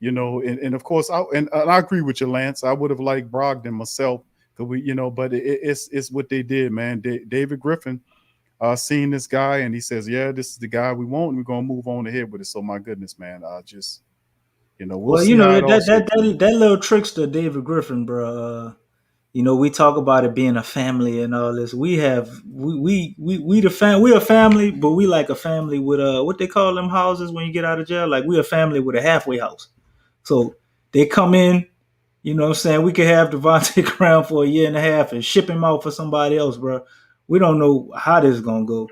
And of course, and I agree with you, Lance. I would have liked Brogdon myself, cause but it's what they did, man. David Griffin seen this guy, and he says, yeah, this is the guy we want, and we're gonna move on ahead with it. So my goodness, man, just we'll Well, see how that it all shakes out. that little trickster David Griffin, bro. We talk about it being a family and all this. We the fam we a family, but we like a family with what they call them houses when you get out of jail. Like we a family with a halfway house. So they come in, what I'm saying? We could have Devonte Graham for a year and a half and ship him out for somebody else, bro. We don't know how this is gonna go.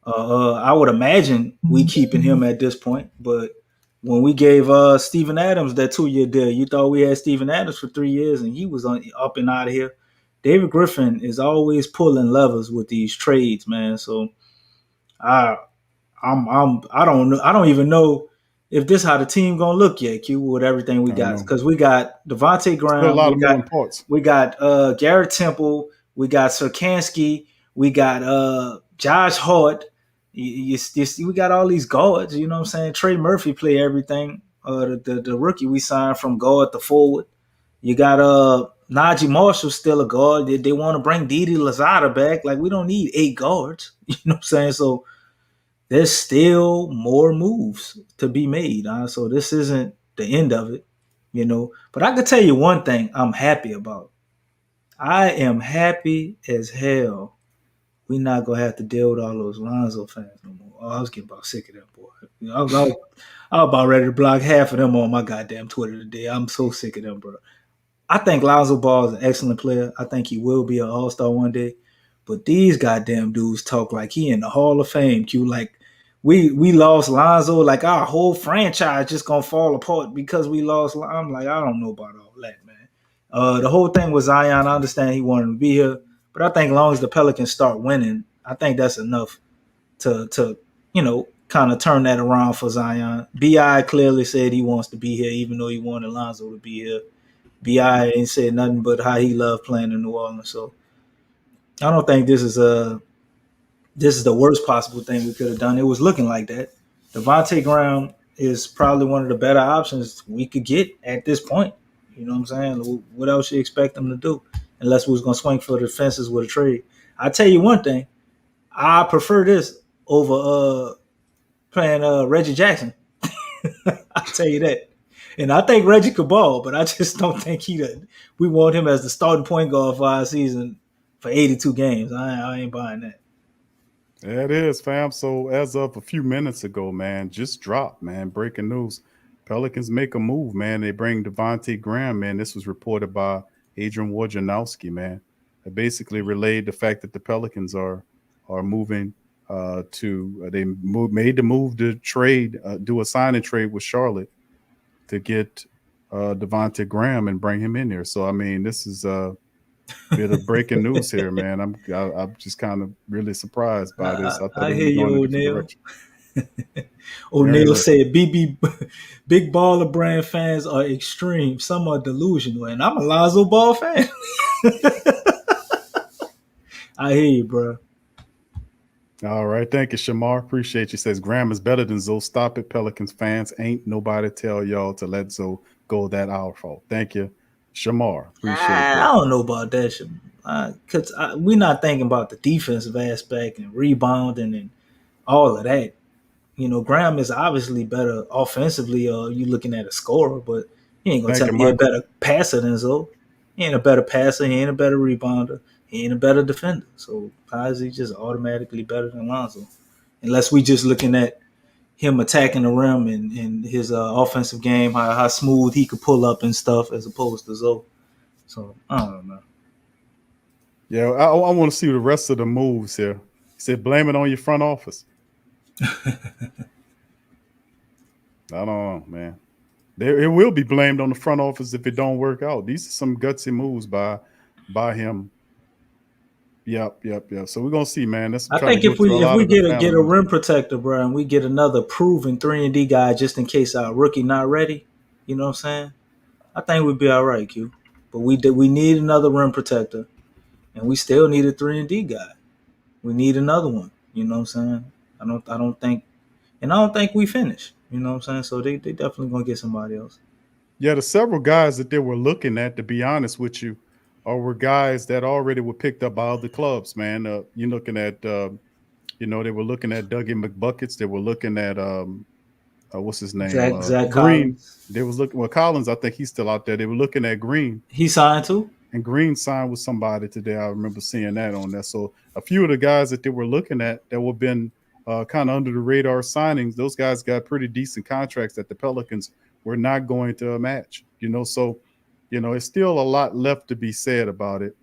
I would imagine we keeping him at this point, but when we gave Steven Adams that 2-year deal, you thought we had Steven Adams for 3 years and he was up and out of here. David Griffin is always pulling levers with these trades, man. So I I don't know. I don't even know if this how the team gonna look yet, Q, with everything we I don't got. know. Because we got Devonte Still a Graham, lot of moving parts. we got Garrett Temple, we got Satoransky, we got Josh Hart. We got all these guards. You know what I'm saying? Trey Murphy play everything. The rookie we signed from guard to forward. You got Najee Marshall still a guard. They want to bring Didi Lazada back. Like we don't need 8 guards. You know what I'm saying? So there's still more moves to be made. So this isn't the end of it. But I can tell you one thing I'm happy about. I am happy as hell. We not gonna have to deal with all those Lonzo fans no more. Oh, I was getting about sick of them, boy. I was about ready to block half of them on my goddamn Twitter today. I'm so sick of them, bro. I think Lonzo Ball is an excellent player. I think he will be an all-star one day. But these goddamn dudes talk like he in the Hall of Fame, Q. Like we lost Lonzo, like our whole franchise just gonna fall apart because we lost. I'm like, I don't know about all that, man. The whole thing with Zion, I understand he wanted to be here, but I think as long as the Pelicans start winning, I think that's enough to kind of turn that around for Zion. Bi clearly said he wants to be here, even though he wanted Lonzo to be here. Bi ain't said nothing but how he loved playing in New Orleans. So I don't think this is the worst possible thing we could have done. It was looking like that. Devonte Graham is probably one of the better options we could get at this point. You know what I'm saying? What else you expect them to do? Unless we was going to swing for the fences with a trade. I tell you one thing. I prefer this over playing Reggie Jackson. I tell you that. And I think Reggie could ball, but I just don't think we want him as the starting point guard for our season for 82 games. I ain't buying that. Yeah, it is, fam. So as of a few minutes ago, man, just dropped, man. Breaking news. Pelicans make a move, man. They bring Devonte Graham, man. This was reported by Adrian Wojnarowski, man. It basically relayed the fact that the Pelicans are moving made the move to trade, do a sign and trade with Charlotte to get Devonte Graham and bring him in there. So I mean, this is bit of breaking news here, man. I'm just kind of really surprised by this. I thought I it would hear be going a you, different O'Neal. direction. O'Neal Anyway, said, "BB, big baller brand fans are extreme. Some are delusional, and I'm a Lonzo Ball fan." I hear you, bro. all right. Thank you, Shamar. Appreciate you. Says Graham is better than Zoe. Stop it, Pelicans fans. Ain't nobody tell y'all to let Zoe go. That our fault. Thank you, Shamar. Appreciate I that. don't know about that shit. Because we're not thinking about the defensive aspect and rebounding and all of that. Graham is obviously better offensively, or you looking at a scorer, but he ain't gonna Thank tell you, me he a Michael. better passer than Zoe. He ain't a better passer. He ain't a better rebounder. He ain't a better defender. So how is he just automatically better than Lonzo? Unless we just looking at him attacking the rim and his offensive game, how smooth he could pull up and stuff, as opposed to Zoe. So I don't know. Yeah, I want to see the rest of the moves here. He said, blame it on your front office. I don't know, man. It will be blamed on the front office if it don't work out. These are some gutsy moves by him. Yep. So we're gonna see, man. Let's I try to think go if through a we if lot we of the get family a moves. rim protector, bro, and we get another proven 3-and-D guy just in case our rookie not ready, you know what I'm saying? I think we'd be all right, Q. But we need another rim protector. and we still need a 3-and-D guy. We need another one. You know what I'm saying? I don't think we finish. You know what I'm saying? So they definitely gonna get somebody else. Yeah, the several guys that they were looking at, to be honest with you, were guys that already were picked up by other clubs, man. You're looking at, they were looking at Dougie McBuckets. They were looking at, what's his name? Zach Green. Collins. They was looking, well, Collins, I think he's still out there. They were looking at Green. He signed too? And Green signed with somebody today. I remember seeing that on there. So a few of the guys that they were looking at that were been kind of under the radar signings, those guys got pretty decent contracts that the Pelicans were not going to match. So it's still a lot left to be said about it.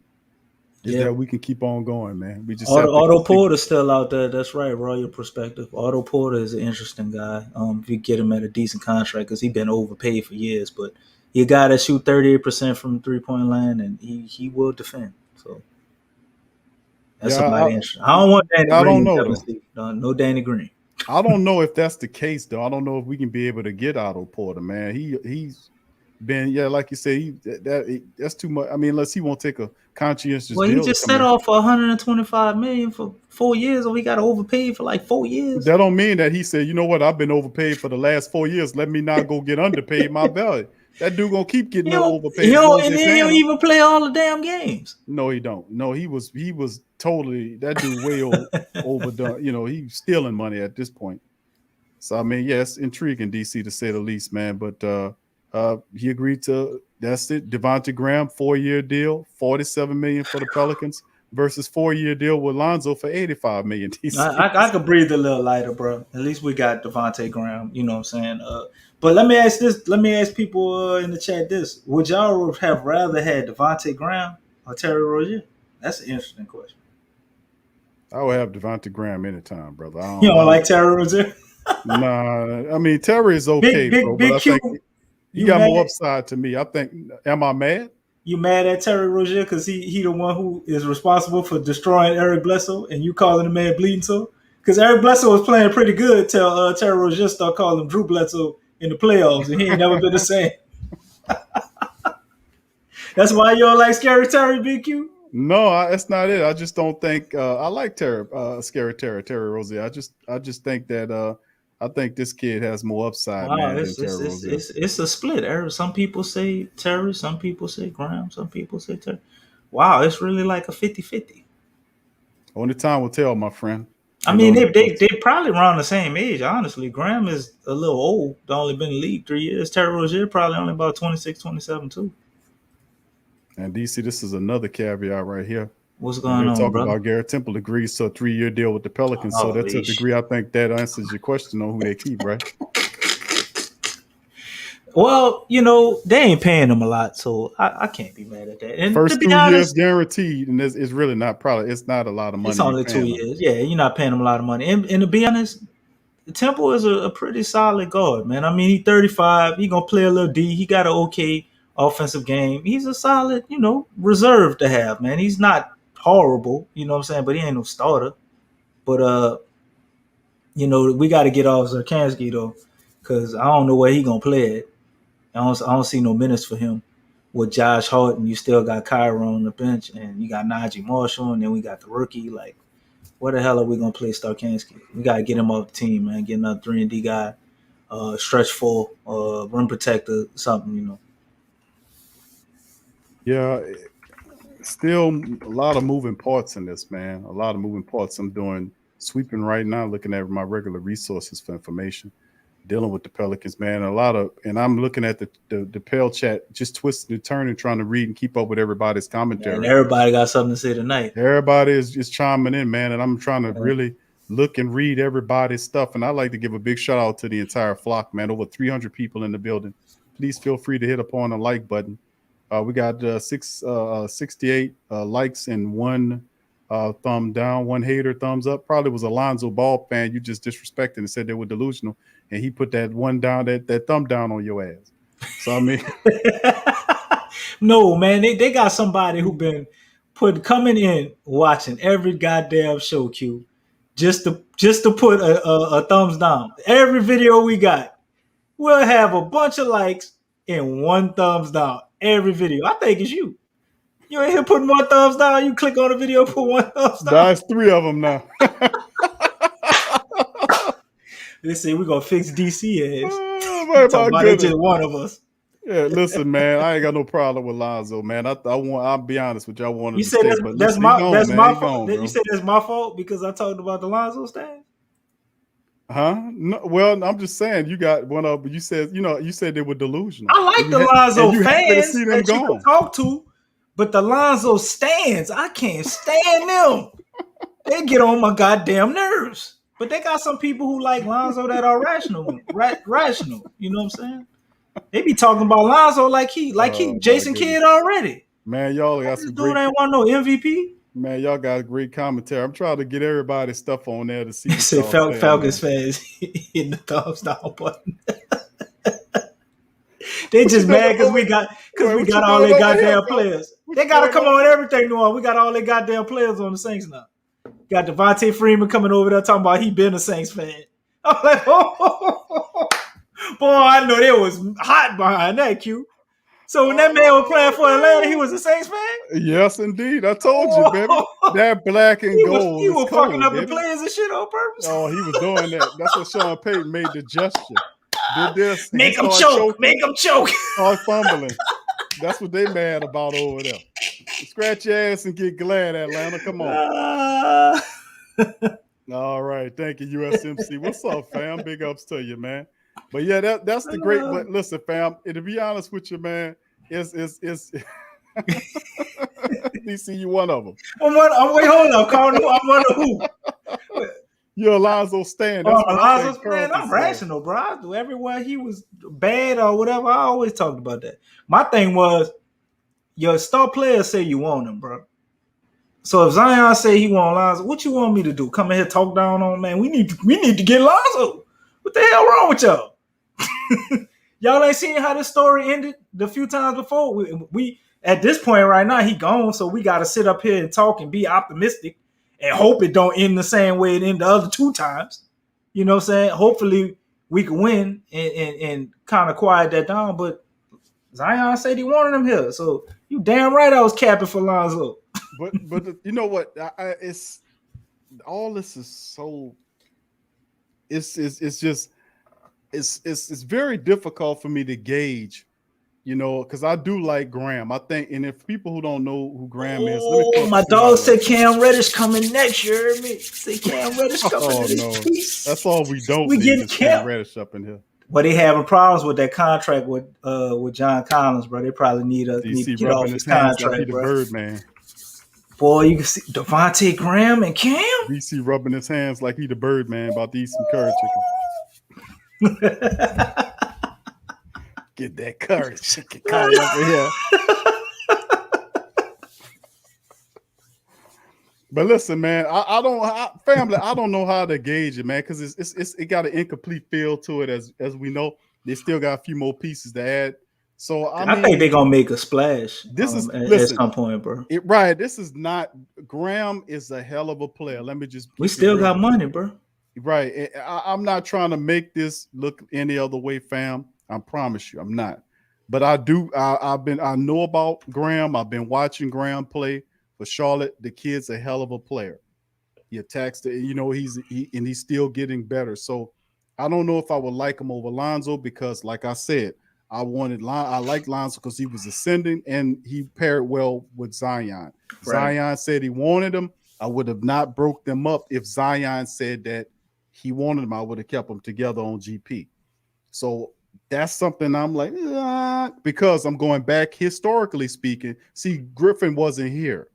Is that we can keep on going, man. We just Otto Porter's still out there. That's right, Royal perspective. Otto Porter is an interesting guy. If you get him at a decent contract, because he's been overpaid for years, but he got to shoot 38% from 3-point line, and he will defend. So that's somebody interesting. I don't want Danny Green. I don't know. No Danny Green. I don't know if that's the case, though. I don't know if we can be able to get Otto Porter, man. He's been, like you say, that's too much. I mean, unless he won't take a conscientious deal. Well, he just set off for $125 million for 4 years, and we got overpaid for like 4 years. That don't mean that he said, you know what, I've been overpaid for the last 4 years. Let me not go get underpaid my belly. That dude gonna keep getting overpaid. And then he don't even play all the damn games. No, he don't. No, he was totally, that dude way overdone. He's stealing money at this point. So I mean, yes, intriguing, DC, to say the least, man. But he agreed to, that's it. Devonte Graham, 4-year deal, $47 million for the Pelicans versus 4-year deal with Lonzo for $85 million. I could breathe a little lighter, bro. At least we got Devonte Graham. You know what I'm saying? But let me ask this. Let me ask people in the chat this: would y'all have rather had Devonte Graham or Terry Rozier? That's an interesting question. I would have Devonte Graham anytime, brother. You don't like Terry Rozier? Nah, I mean Terry is okay, bro. But I think he got more upside to me. I think. Am I mad? You mad at Terry Rozier because he the one who is responsible for destroying Eric Bledsoe, and you calling the man bleeding so? Because Eric Bledsoe was playing pretty good till Terry Rozier started calling him Drew Bledsoe in the playoffs, and he ain't never been the same. That's why you don't like Scary Terry, BQ? No, that's not it. I just don't think I like Terry Rozier. I just think that I think this kid has more upside. Wow, it's a split. Some people say Terry, some people say Graham, some people say Terry. Wow, it's really like a 50-50. Only time will tell, my friend. I mean, they probably around the same age, honestly. Graham is a little old. They only been in the league 3 years. Terry Rozier probably only about 26, 27 too. And DC, this is another caveat right here. What's going on, talking brother? about Garrett Temple agrees to a 3-year deal with the Pelicans. So that's a degree. I think that answers your question on who they keep, right? Well, they ain't paying him a lot, so I can't be mad at that. And first 2 years guaranteed, and it's really not it's not a lot of money. It's only 2 years. Yeah, you're not paying him a lot of money. And to be honest, Temple is a pretty solid guard, man. I mean, he's 35. He gonna play a little D. He got an okay offensive game. He's a solid, reserve to have, man. He's not horrible, you know what I'm saying, but he ain't no starter. But we got to get off Satoransky though, because I don't know where he gonna play it. I don't see no minutes for him with Josh Hart, and you still got Kyra on the bench, and you got Najee Marshall, and then we got the rookie. Like, where the hell are we gonna play Satoransky? We gotta get him off the team, man. Get another 3-and-D guy, stretch 4, rim protector, something, Yeah, still a lot of moving parts in this, man. A lot of moving parts. I'm doing sweeping right now, looking at my regular resources for information, dealing with the Pelicans, man. And I'm looking at the Pel chat, just twisting and turning, trying to read and keep up with everybody's commentary. And everybody got something to say tonight. Everybody is just chiming in, man. And I'm trying to really look and read everybody's stuff. And I'd like to give a big shout out to the entire flock, man. Over 300 people in the building. Please feel free to hit upon the like button. We got 68 likes and one thumb down, one hater thumbs up. Probably was a Lonzo Ball fan you just disrespected and said they were delusional. And he put that one down, that thumb down on your ass. So, I mean. No, man, they got somebody who been coming in, watching every goddamn show, Q, just to put a thumbs down. Every video we got, we'll have a bunch of likes and one thumbs down. Every video. I think it's you. You ain't here putting one thumbs down. You click on the video, put one thumbs down. That's 3 of them now. They say we're gonna fix DC ass. Oh, my Talking about it's goodness. just one of us. Yeah, listen, man. I ain't got no problem with Lonzo, man. I'll be honest with you. I wanted You to say stay, that's, but that's listen, my he gone, that's man. my He fault. gone, bro. You say that's my fault because I talked about the Lonzo stand? Huh? No, well, I'm just saying you got one of. You said you said they were delusional. I like the Lonzo you happy to fans see them that you gone. can talk to, but the Lonzo stands, I can't stand them. They get on my goddamn nerves. But they got some people who like Lonzo that are rational. You know what I'm saying? They be talking about Lonzo like he Jason Kidd already. Man, y'all got This some dude great. ain't want no MVP. Man, y'all got great commentary. I'm trying to get everybody's stuff on there to see. They say what y'all saying, Falcons man. fans hitting the thumbs down button. They just mad because we got all their goddamn players. They gotta come on everything now. We got all their goddamn players on the Saints now. Got Devonte Freeman coming over there talking about he been a Saints fan. I'm like, oh, boy, I know they was hot behind that, Q. So when that man was playing for Atlanta, he was a Saints fan? Yes, indeed. I told you, baby. That black and gold He was is cold, fucking up baby. the players and shit on purpose. Oh, he was doing that. That's what Sean Payton made the gesture. Did this. Make him choke. Make him choke. Start fumbling. That's what they mad about over there. Scratch your ass and get glad, Atlanta. Come on. All right. Thank you, USMC. What's up, fam? Big ups to you, man. But yeah, that's the great. But listen, fam, to be honest with you, man, it's DC, you one of them. Wait, hold up, Cardinal. I'm one of who? You're Alonzo Stan. Alonzo, man, I'm rational, bro. I do everywhere he was bad or whatever. I always talked about that. My thing was, your star players say you want him, bro. So if Zion say he want Lonzo, what you want me to do? Come in here talk down on, man? We need to get Lonzo. What the hell wrong with y'all? Y'all ain't seen how this story ended the few times before. We at this point right now, he gone, so we got to sit up here and talk and be optimistic and hope it don't end the same way it ended the other 2 times. You know what I'm saying? Hopefully we can win and kind of quiet that down. But Zion said he wanted him here, so you damn right I was capping for Lonzo. But you know what? It's all this is so. It's just it's very difficult for me to gauge, because I do like Graham. I think, and if people who don't know who Graham is, my dog said Cam Reddish coming next year. Say Cam Reddish coming next piece. That's all we don't. We getting Cam Reddish up in here. But they having problems with that contract with John Collins, bro. They probably need to get off his contract, like bro. Birdman. Boy, you can see Devonte Graham and Cam. DC rubbing his hands like he the Birdman about to eat some curry chicken. Get that curry chicken over here. But listen, man, I don't know how to gauge it, man, because it got an incomplete feel to it. As we know, they still got a few more pieces to add. So I think they're gonna make a splash. At some point, bro. This is not. Graham is a hell of a player. Let me just. We still got money, bro. Right. I'm not trying to make this look any other way, fam. I promise you, I'm not. But I do. I know about Graham. I've been watching Graham play for Charlotte. The kid's a hell of a player. He attacks he's still getting better. So I don't know if I would like him over Lonzo because, like I said, I like Lonzo because he was ascending and he paired well with Zion. Right. Zion said he wanted him. I would have not broke them up if Zion said that he wanted him. I would have kept them together on GP. So that's something I'm like, because I'm going back historically speaking. See, Griffin wasn't here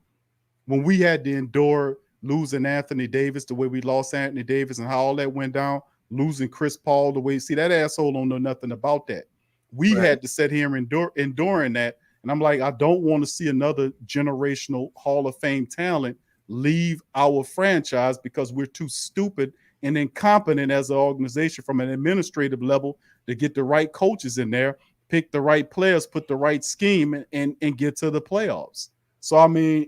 when we had to endure losing Anthony Davis the way we lost Anthony Davis and how all that went down, losing Chris Paul the way. See, that asshole don't know nothing about that. We had to sit here and enduring that. And I'm like, I don't want to see another generational Hall of Fame talent leave our franchise because we're too stupid and incompetent as an organization from an administrative level to get the right coaches in there, pick the right players, put the right scheme and get to the playoffs. So, I mean,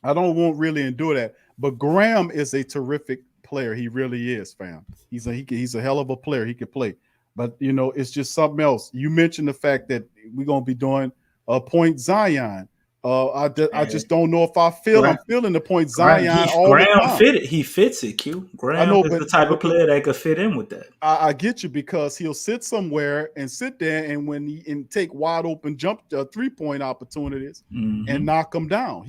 I don't want really endure that. But Graham is a terrific player. He really is, fam. He's a hell of a player. He can play. But, it's just something else. You mentioned the fact that we're going to be doing point Zion. I just don't know if I'm feeling the point Zion all the Graham time. he fits it, Q. I Graham know, is the type of player that could fit in with that. I get you, because he'll sit somewhere and sit there, and when he take wide open jump 3-point opportunities and knock them down.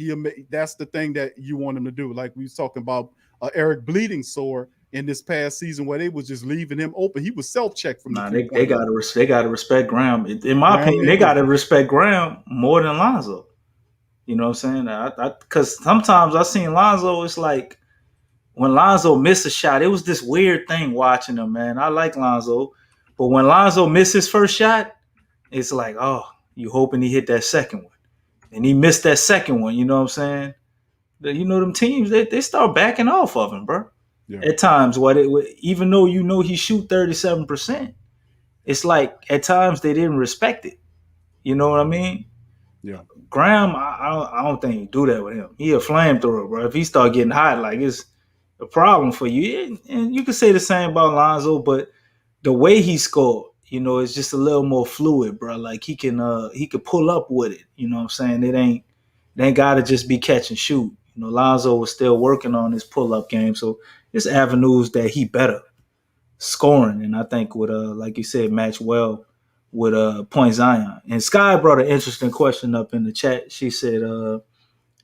That's the thing that you want him to do. Like we was talking about Eric Bleeding Sore in this past season, where they was just leaving him open. He was self-checked from the 3-point. They gotta respect Graham. In my opinion, they gotta respect Graham more than Lonzo. You know what I'm saying? Because sometimes I seen Lonzo, it's like when Lonzo missed a shot, it was this weird thing watching him, man. I like Lonzo, but when Lonzo missed his first shot, it's like, oh, you hoping he hit that second one. And he missed that second one, you know what I'm saying? You know, them teams, they start backing off of him, bro. Yeah. At times, even though you know he shoot 37%, it's like at times they didn't respect it. You know what I mean? Yeah. Graham, I don't think you do that with him. He a flamethrower, bro. If he start getting hot, like it's a problem for you. And you can say the same about Lonzo, but the way he scored, you know, it's just a little more fluid, bro. Like he can pull up with it. You know what I'm saying? It ain't gotta just be catch and shoot. You know, Lonzo was still working on his pull-up game, so there's avenues that he better scoring, and I think would like you said, match well with Point Zion. And Sky brought an interesting question up in the chat. She said,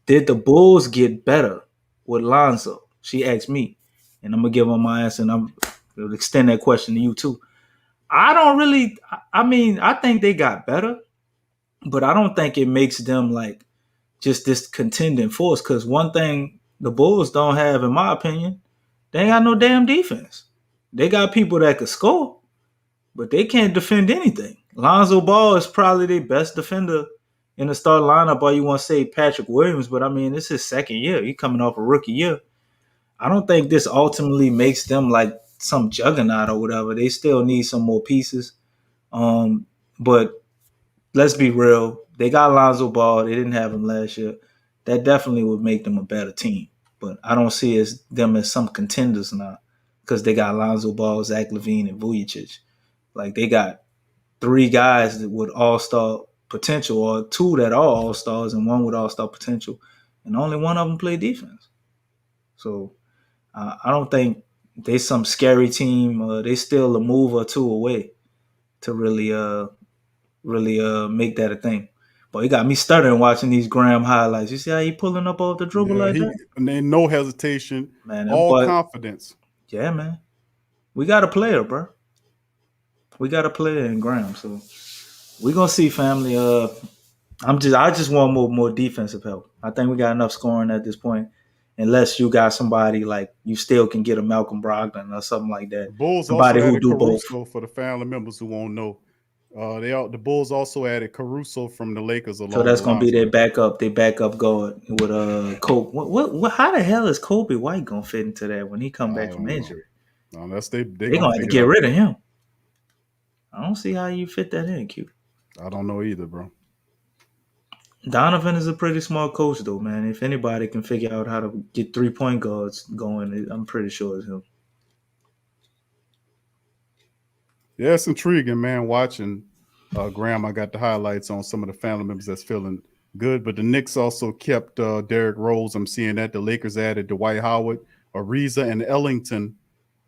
did the Bulls get better with Lonzo? She asked me, and I'm gonna give her my answer, and I'm gonna extend that question to you too. I think they got better, but I don't think it makes them like just this contending force, because one thing the Bulls don't have, in my opinion, they ain't got no damn defense. They got people that could score, but they can't defend anything. Lonzo Ball is probably their best defender in the start lineup, or you want to say Patrick Williams, but I mean, it's his second year. He's coming off a rookie year. I don't think this ultimately makes them like some juggernaut or whatever. They still need some more pieces. But let's be real. They got Lonzo Ball. They didn't have him last year. That definitely would make them a better team. But I don't see them as some contenders now, because they got Lonzo Ball, Zach LaVine, and Vujacic. Like, they got 3 guys that with all-star potential, or 2 that are all-stars and 1 with all-star potential, and only one of them play defense. So I don't think they some scary team. They still a move or 2 away to really make that a thing. But he got me stuttering watching these Graham highlights. You see how he pulling up off the dribble like that? And then no hesitation, man, all confidence. Yeah, man. We got a player, bro. We got a player in Graham, so we're gonna see, family. I just want more defensive help. I think we got enough scoring at this point. Unless you got somebody like you still can get a Malcolm Brogdon or something like that. The Bulls somebody also who do Caruso both. For the family members who won't know. The Bulls also added Caruso from the Lakers. So that's gonna be their backup guard with Kobe. What? How the hell is Kobe White gonna fit into that when he come back from injury? No, that's they gonna have to get rid of him. I don't see how you fit that in, Q. I don't know either, bro. Donovan is a pretty smart coach, though, man. If anybody can figure out how to get 3-point guards going, I'm pretty sure it's him. Yeah, it's intriguing, man. Watching Graham, I got the highlights on some of the family members that's feeling good. But the Knicks also kept Derrick Rose. I'm seeing that. The Lakers added Dwight Howard, Ariza, and Ellington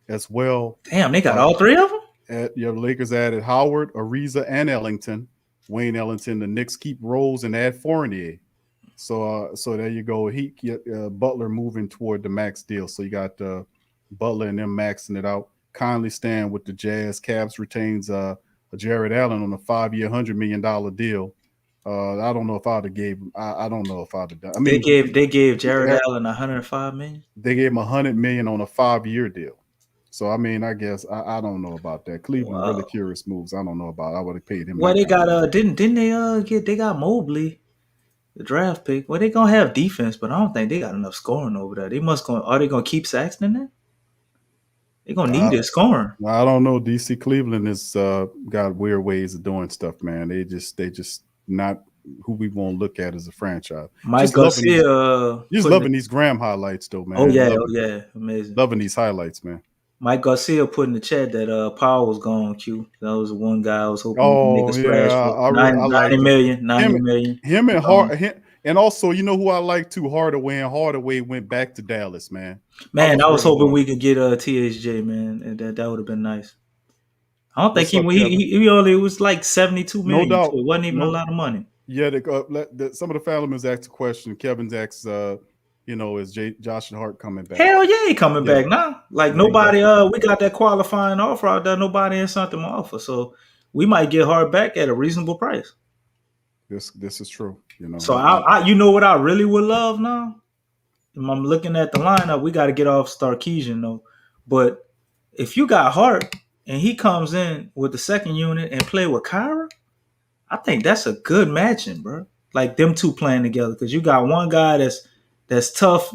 as well. Damn, they got all 3 of them? The Lakers added Howard, Ariza, and Ellington. Wayne Ellington. The Knicks keep Rose and add Fournier. So there you go. Butler moving toward the max deal. So you got Butler and them maxing it out. Conley staying with the Jazz. Cavs retains Jared Allen on a 5-year, $100 million deal. I don't know if I'd have gave him. I don't know if I'd have done. I mean, they gave Jared Allen $105 million. They gave him $100 million on a 5-year deal. So I mean, I guess I don't know about that. Cleveland really curious moves. I don't know about. I would have paid him. Well, they got didn't they got Mobley, the draft pick. Well, they gonna have defense, but I don't think they got enough scoring over there. Are they gonna keep Saxton in? They're gonna need his scoring. I don't know. DC Cleveland has got weird ways of doing stuff, man. They just not who we want to look at as a franchise. Mike Garcia, just loving these Graham highlights, though, man. Oh yeah, amazing. Loving these highlights, man. Mike Garcia put in the chat that Powell was gone. Q. That was the one guy I was hoping to make a splash for. 90 million. Him and And also, you know who I like too, Hardaway, and Hardaway went back to Dallas, man. Man, I was really hoping going. we could get THJ, man, and that would have been nice. I don't think What's up, Kevin? he only was like 72 No million, so doubt. it wasn't even a No, lot of money. yeah. Some of the family members asked a question. Kevin's asked, is Josh and Hart coming back? Hell yeah, he coming Yeah, back now. Like yeah, he nobody, definitely. we got that qualifying offer out there. Nobody in something offer, so we might get Hart back at a reasonable price. This is true. You know, So you know what I really would love now. I'm looking at the lineup. We got to get off Starkeesian though, but if you got Hart and he comes in with the second unit and play with Kyra, I think that's a good matching, bro. Like them two playing together because you got one guy that's tough,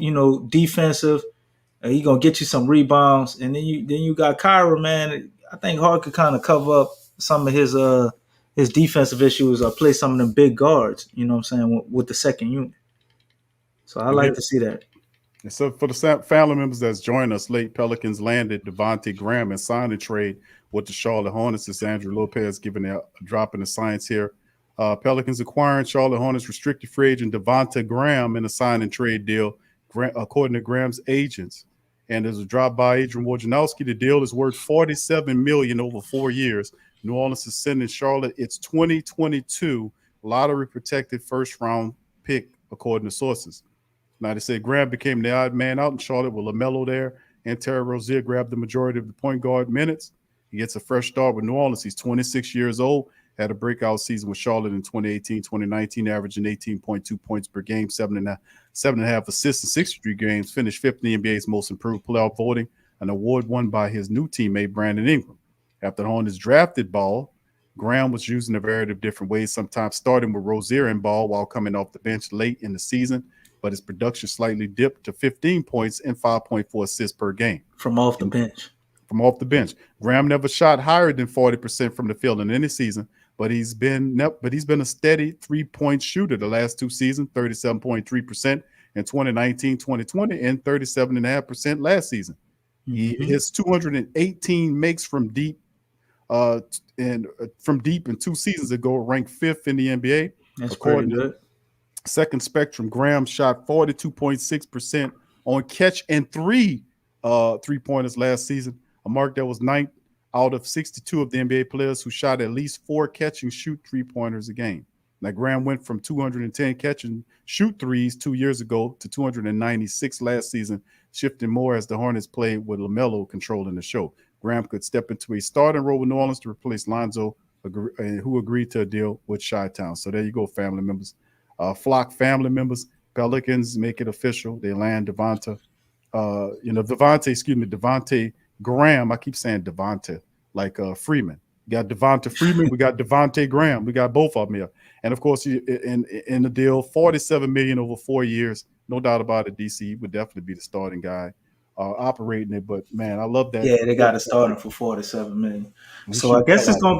defensive. He gonna get you some rebounds, and then you got Kyra, man. I think Hart could kind of cover up some of his defensive issues or play some of them big guards. You know what I'm saying with the second unit. So I like to see that. And so for the family members that's joined us late, Pelicans landed Devonte Graham and signed a trade with the Charlotte Hornets. This is Andrew Lopez giving a drop in the science here. Pelicans acquiring Charlotte Hornets restricted free agent Devonte Graham in a sign and trade deal, according to Graham's agents. And there's a drop by Adrian Wojnarowski. The deal is worth $47 million over 4 years. New Orleans is sending Charlotte its 2022 lottery protected first round pick, according to sources. Now, they say Graham became the odd man out in Charlotte with LaMelo there, and Terry Rozier grabbed the majority of the point guard minutes. He gets a fresh start with New Orleans. He's 26 years old, had a breakout season with Charlotte in 2018-2019, averaging 18.2 points per game, 7.5 assists in 63 games, finished fifth in the NBA's most improved playoff voting, an award won by his new teammate, Brandon Ingram. After the Hornets drafted Ball, Graham was used in a variety of different ways, sometimes starting with Rozier and Ball while coming off the bench late in the season, but his production slightly dipped to 15 points and 5.4 assists per game. From off the bench. Graham never shot higher than 40% from the field in any season, but he's been a steady 3-point shooter the last 2 seasons, 37.3% in 2019-2020 and 37.5% last season. Mm-hmm. His 218 makes from deep in 2 seasons ago ranked 5th in the NBA. That's pretty good. Second Spectrum, Graham shot 42.6% on catch and three-pointers last season, a mark that was 9th out of 62 of the NBA players who shot at least 4 catch and shoot three-pointers a game. Now, Graham went from 210 catch and shoot threes 2 years ago to 296 last season, shifting more as the Hornets played with LaMelo controlling the show. Graham could step into a starting role with New Orleans to replace Lonzo, who agreed to a deal with Chi-Town. So there you go, family members. Flock family members, Pelicans make it official. They land Devonte Graham. I keep saying Devonte like Freeman. We got Devonte Freeman. We got Devonte Graham. We got both of them here. And of course, in the deal, $47 million over 4 years. No doubt about it. DC would definitely be the starting guy operating it. But man, I love that. Yeah, they got to start him for $47 million. So I guess it's gonna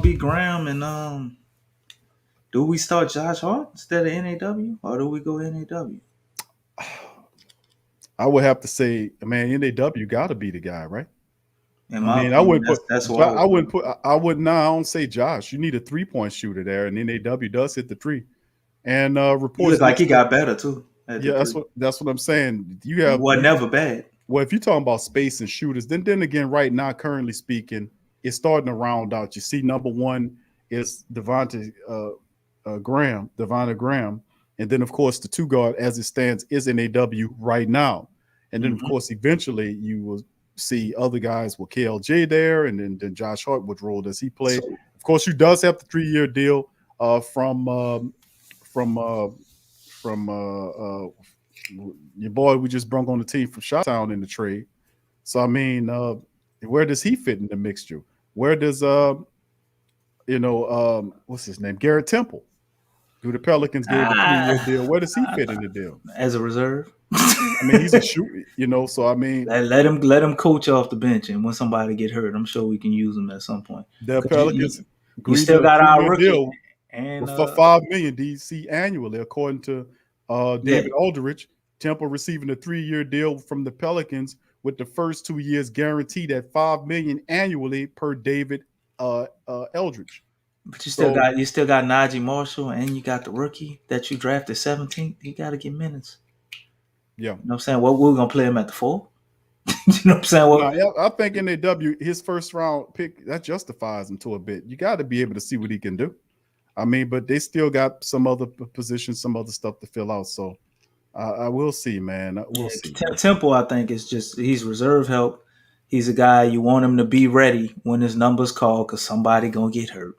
be Graham and do we start Josh Hart instead of NAW, or do we go NAW? I would have to say, man, NAW got to be the guy, right? I don't say Josh. You need a 3-point shooter there, and NAW does hit the 3. And reports he looks like he got better too. Yeah, that's what I'm saying. He was never bad. Well, if you're talking about space and shooters, then again, right now, currently speaking, it's starting to round out. You see, number one is Devonte Graham, and then of course the 2 guard as it stands is NAW right now, and then of course eventually you will see other guys with KLJ there, and then Josh Hart, what role does he play? So, of course, you does have the 3-year deal from your boy we just brought on the team from Chi-Town in the trade. So I mean, where does he fit in the mixture? Where does what's his name? Garrett Temple, who the Pelicans gave the 3-year deal. Where does he fit in the deal? As a reserve. I mean, he's a shooter, so I mean, let him coach off the bench, and when somebody get hurt, I'm sure we can use him at some point. The Pelicans you still got our rookie deal and for $5 million DC annually, according to David Aldridge. Temple receiving a 3-year deal from the Pelicans with the first 2 years guaranteed at $5 million annually per David Aldridge. But So you still got Najee Marshall, and you got the rookie that you drafted 17th. You got to get minutes. yeah. You know what I'm saying? What we're gonna play him at the 4? You know what I'm saying? No, yeah, I think NAW, his first round pick, that justifies him to a bit. You got to be able to see what he can do. I mean, but they still got some other positions, some other stuff to fill out. So I will see, man. We'll see. Temple, I think, is just he's reserve help. He's a guy you want him to be ready when his number's called because somebody gonna get hurt.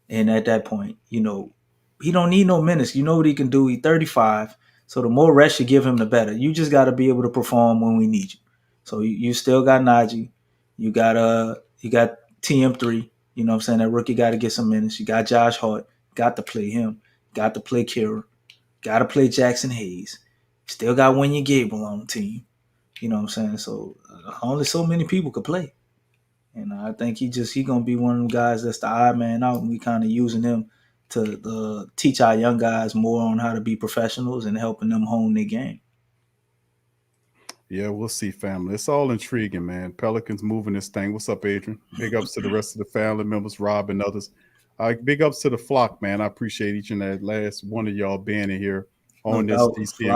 And at that point, he don't need no minutes. You know what he can do. He's 35, so the more rest you give him, the better. You just got to be able to perform when we need you. So you still got Najee. You got TM3. You know what I'm saying? That rookie got to get some minutes. You got Josh Hart. Got to play him. Got to play Kira. Got to play Jackson Hayes. Still got Wenya Gable on the team. You know what I'm saying? So only so many people could play. And I think he gonna be one of them guys that's the odd man out, and we kind of using him to teach our young guys more on how to be professionals and helping them hone their game. Yeah, we'll see, family. It's all intriguing, man. Pelicans moving this thing. What's up, Adrian? Big ups to the rest of the family members, Rob and others. Big ups to the flock, man. I appreciate each and that last one of y'all being in here on this DC.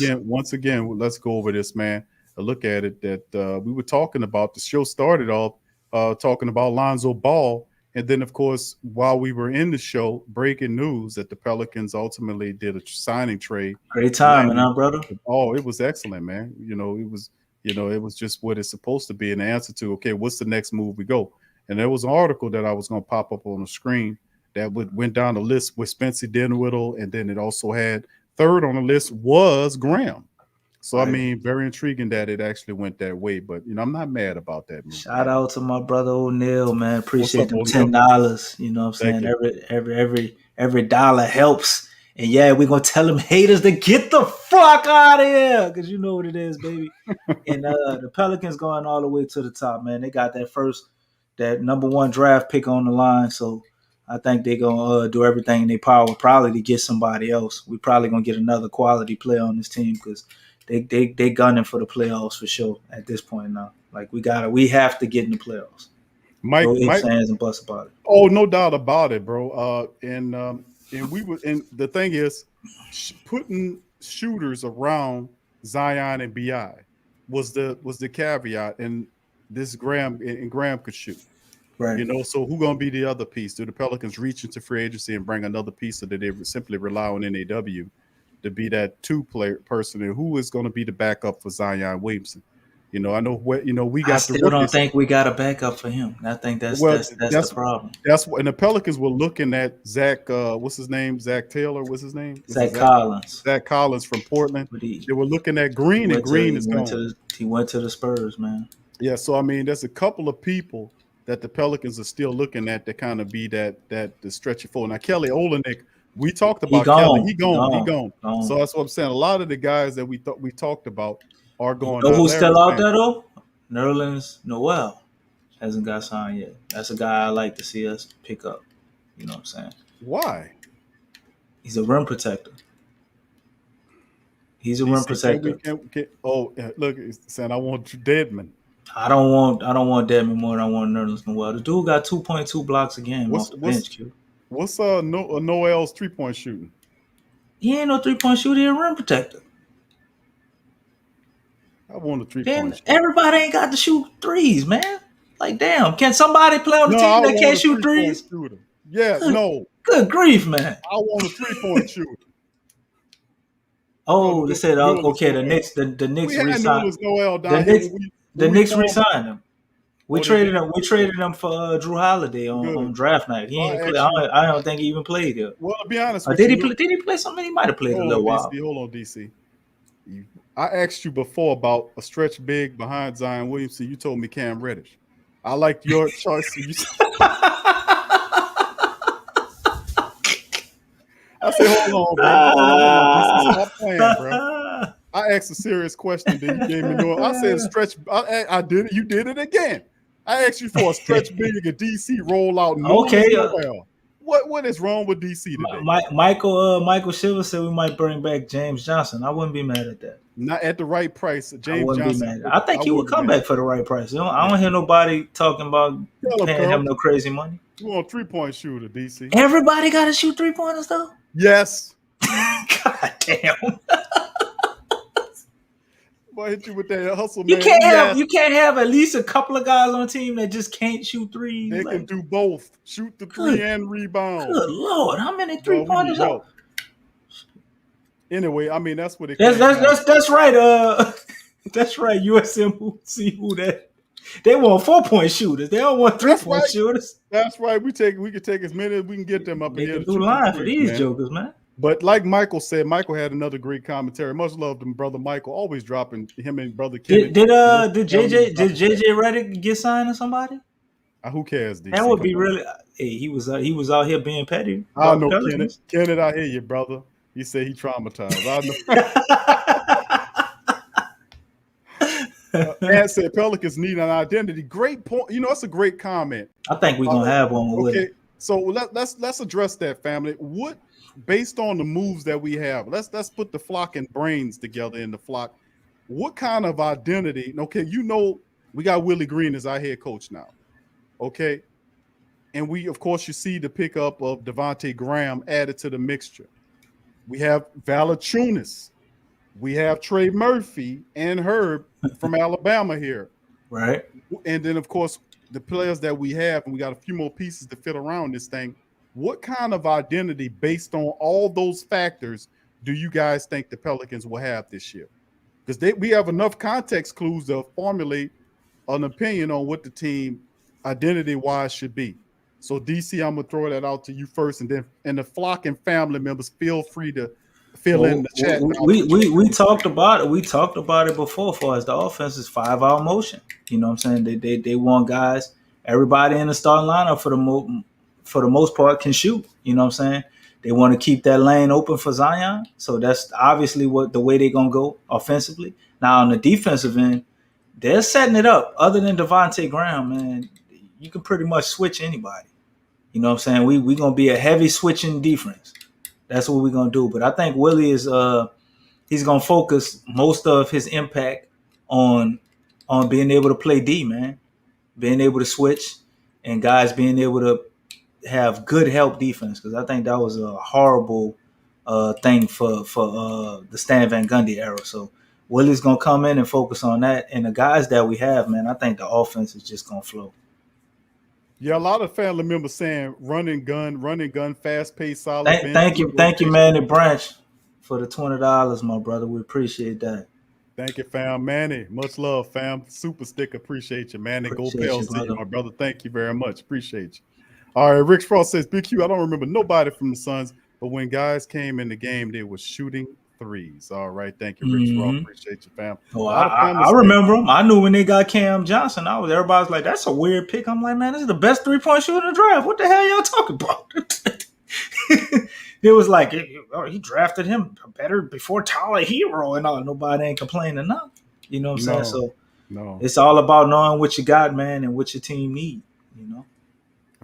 And once again, let's go over this, man. A look at it that we were talking about. The show started off talking about Lonzo Ball. And then, of course, while we were in the show, breaking news that the Pelicans ultimately did a signing trade. Great timing, huh, brother? Oh, it was excellent, man. It was just what it's supposed to be, an answer to, okay, what's the next move we go? And there was an article that I was going to pop up on the screen that went down the list with Spencer Dinwiddie, and then it also had third on the list was Graham. So, right. I mean, very intriguing that it actually went that way. But, I'm not mad about that. Man. Shout out to my brother O'Neal, man. Appreciate them $10. You know what I'm saying? Every dollar helps. And, yeah, we're going to tell them haters to get the fuck out of here because you know what it is, baby. And the Pelicans going all the way to the top, man. They got that number 1 draft pick on the line. So I think they're going to do everything in their power probably to get somebody else. We're probably going to get another quality player on this team because they gunning for the playoffs for sure at this point now. Like we have to get in the playoffs. Mike, no ifs, ands, and buts about it. Oh, no doubt about it, bro. And the thing is, putting shooters around Zion and Bi was the caveat, and this Graham could shoot. Right. So who's gonna be the other piece? Do the Pelicans reach into free agency and bring another piece, or do they simply rely on NAW to be that 2-player person, and who is going to be the backup for Zion Williamson? I know what we got. I still don't think we got a backup for him. I think that's the problem. That's what, and the Pelicans were looking at Zach. What's his name? Zach Taylor. What's his name? Zach Collins. Zach Collins from Portland. They were looking at Green, and Green is gone. He went to the Spurs, man. Yeah, so I mean, there's a couple of people that the Pelicans are still looking at to kind of be that the stretch it for. Now Kelly Olynyk. We talked about Kelly. He gone. So that's what I'm saying. A lot of the guys that we talked about are going. You know who's still out there though? Nerlens Noel hasn't got signed yet. That's a guy I like to see us pick up. You know what I'm saying? Why? He's a rim protector. He's a rim protector. Look, saying I want Deadman. I don't want Deadman more than I want Nerlens Noel. The dude got 2.2 blocks a game off the bench. What's Noel's 3-point shooting? He ain't no 3-point shooter. He a rim protector. I want a 3-point shooter. Everybody ain't got to shoot threes, man. Like, damn. Can somebody play on the team that can't shoot threes? Shooter. Yeah, no. Good grief, man. I want a 3-point shooter. Oh, they said, okay, the Knicks re-signed him. The Knicks re-signed him. We traded him for Drew Holiday on draft night. He ain't play. I don't think he even played here. Well, to be honest, did he play something? He might have played a little while. Hold on, DC. I asked you before about a stretch big behind Zion Williamson. You told me Cam Reddish. I liked your choice. I said, hold on, bro. Stop playing, bro. I asked a serious question. Then you gave me no. I said stretch. I did it. You did it again. I asked you for a stretch big, a DC rollout. Okay. What is wrong with DC today? Michael Shiver said we might bring back James Johnson. I wouldn't be mad at that. Not at the right price. James Johnson. I think he would come back for the right price. I don't hear nobody talking about paying him no crazy money. You want 3-point shooter, DC? Everybody got to shoot 3-pointers though. Yes. God damn. Boy, hit you with that hustle, You man. can't have at least a couple of guys on the team that just can't shoot threes. They can do both. Shoot the three and rebound. Good Lord, how many Boy, 3-pointers are? Anyway, I mean that's what it. That's right. That's right. USM see who that. They want 4-point shooters. They don't want 3-point shooters. That's right. We could take as many as we can get them up in here. They can do line for these jokers, man. But like Michael said, Michael had another great commentary. Much love to brother Michael, always dropping him and brother Kenneth. Did JJ Redick get signed to somebody? Who cares? DC? That would be really. Hey, he was out here being petty. I know Kenneth. Kenneth, I hear you, brother. He said he traumatized. I know. And said Pelicans need an identity. Great point. That's a great comment. I think we're gonna have one with it. So let's address that, family. What, based on the moves that we have, let's put the flock and brains together in the flock. What kind of identity? Okay, we got Willie Green as our head coach now. Okay, and we of course you see the pickup of Devonte Graham added to the mixture. We have Valanciunas. We have Trey Murphy and Herb from Alabama here. Right. And then, of course, the players that we have, and we got a few more pieces to fit around this thing. What kind of identity, based on all those factors, do you guys think the Pelicans will have this year? Because we have enough context clues to formulate an opinion on what the team identity-wise should be. So, DC, I'm going to throw that out to you first, and then the flock and family members, feel free to fill in the chat. We talked about it. We talked about it before. For us, the offense is 5-hour motion. You know what I'm saying? They want guys. Everybody in the starting lineup for the most part can shoot. You know what I'm saying? They want to keep that lane open for Zion. So that's obviously the way they're gonna go offensively. Now on the defensive end, they're setting it up. Other than Devonte Graham, man, you can pretty much switch anybody. You know what I'm saying? We gonna be a heavy switching defense. That's what we're gonna do. But I think Willie is he's gonna focus most of his impact on being able to play D, man, being able to switch, and guys being able to have good help defense. Because I think that was a horrible thing for the Stan Van Gundy era. So Willie's gonna come in and focus on that, and the guys that we have, man, I think the offense is just gonna flow. Yeah, a lot of family members saying run and gun, fast paced, solid. Thank you, Manny Branch, for the $20, my brother. We appreciate that. Thank you, fam. Manny, much love, fam. Super stick, appreciate you, Manny. Go Pels to you, my brother. Thank you very much. Appreciate you. All right, Rick Frost says, Big Q, I don't remember nobody from the Suns, but when guys came in the game, they were shooting threes. All right, thank you, Rick Frost. Appreciate you, fam. Well, I remember them. I knew when they got Cam Johnson. Everybody's like, that's a weird pick. I'm like, man, this is the best 3-point shooter in the draft. What the hell y'all talking about? It was like, he drafted him better before Tyler Hero and all. Nobody ain't complaining now. You know what I'm saying? So it's all about knowing what you got, man, and what your team need, you know?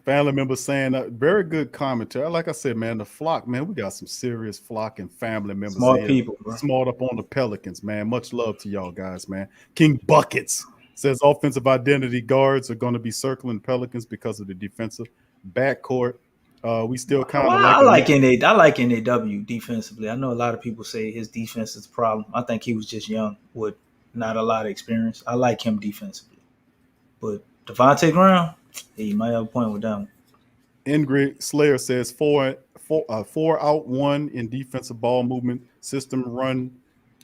Family members saying very good commentary. Like I said, man, the flock, man, we got some serious flock and family members. Smart people, bro. Smart up on the Pelicans, man. Much love to y'all guys, man. King Buckets says offensive identity guards are going to be circling Pelicans because of the defensive backcourt. We still kind of I like NAW defensively. I know a lot of people say his defense is a problem. I think he was just young with not a lot of experience. I like him defensively. But Devonte Graham, he might have a point with that one. Ingrid Slayer says 4 out 1 in defensive ball movement system run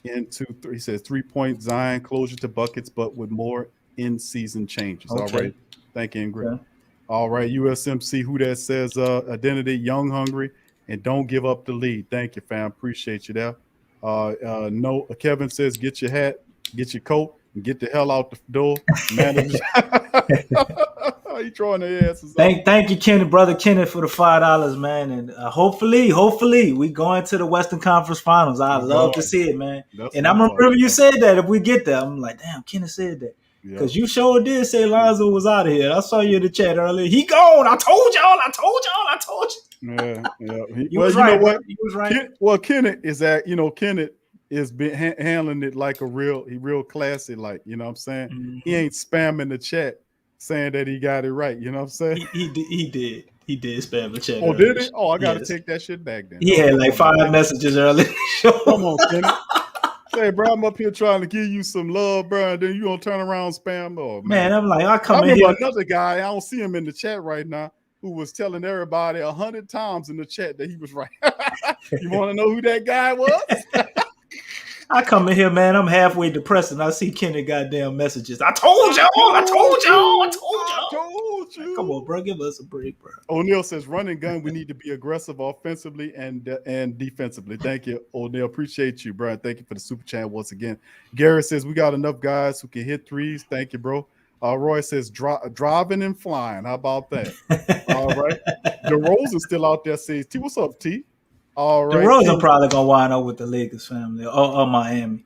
into 3. He says 3-point Zion closure to buckets, but with more in-season changes. Okay. All right. Thank you, Ingrid. Okay. All right, USMC, who that says identity, young, hungry, and don't give up the lead. Thank you, fam. Appreciate you there. No, Kevin says get your hat, get your coat, and get the hell out the door. Manager. He throwing their asses. Thank you, Kenneth, brother Kenneth, for the $5, man. And hopefully we going to the Western Conference Finals. I'd love to see it, man. And I remember you said that if we get there. I'm like, damn, Kenneth said that. Because you sure did say Lonzo was out of here. I saw you in the chat earlier. He gone. I told y'all. Yeah. You was right. You know what? He was right. Kenneth is that, Kenneth is been handling it like he real classy, like, you know what I'm saying? Mm-hmm. He ain't spamming the chat saying that he got it right. You know what I'm saying? He did spam the chat Oh, earlier. did he? Oh, I got to Yes. take that shit back then. He Oh, had come like on, 5 man. messages earlier. Come on, Kenny. Say, bro, I'm up here trying to give you some love, bro, and then you gonna turn around and spam. Oh, man. Man, I'm like, I I come in remember here. another guy, I don't see him in the chat right now, who was telling everybody 100 times in the chat that he was right. You want to know who that guy was? I come in here, man. I'm halfway depressed, and I see Kenny goddamn messages. I told y'all. Like, come on, bro, give us a break, bro. O'Neal says, "Running gun. We need to be aggressive offensively and defensively." Thank you, O'Neal. Appreciate you, bro. Thank you for the super chat once again. Garrett says, "We got enough guys who can hit threes." Thank you, bro. Roy says, "Driving and flying." How about that? All right. DeRozan's still out there. Says, "T, what's up, T?" All right. DeRozan probably gonna wind up with the Lakers family or Miami.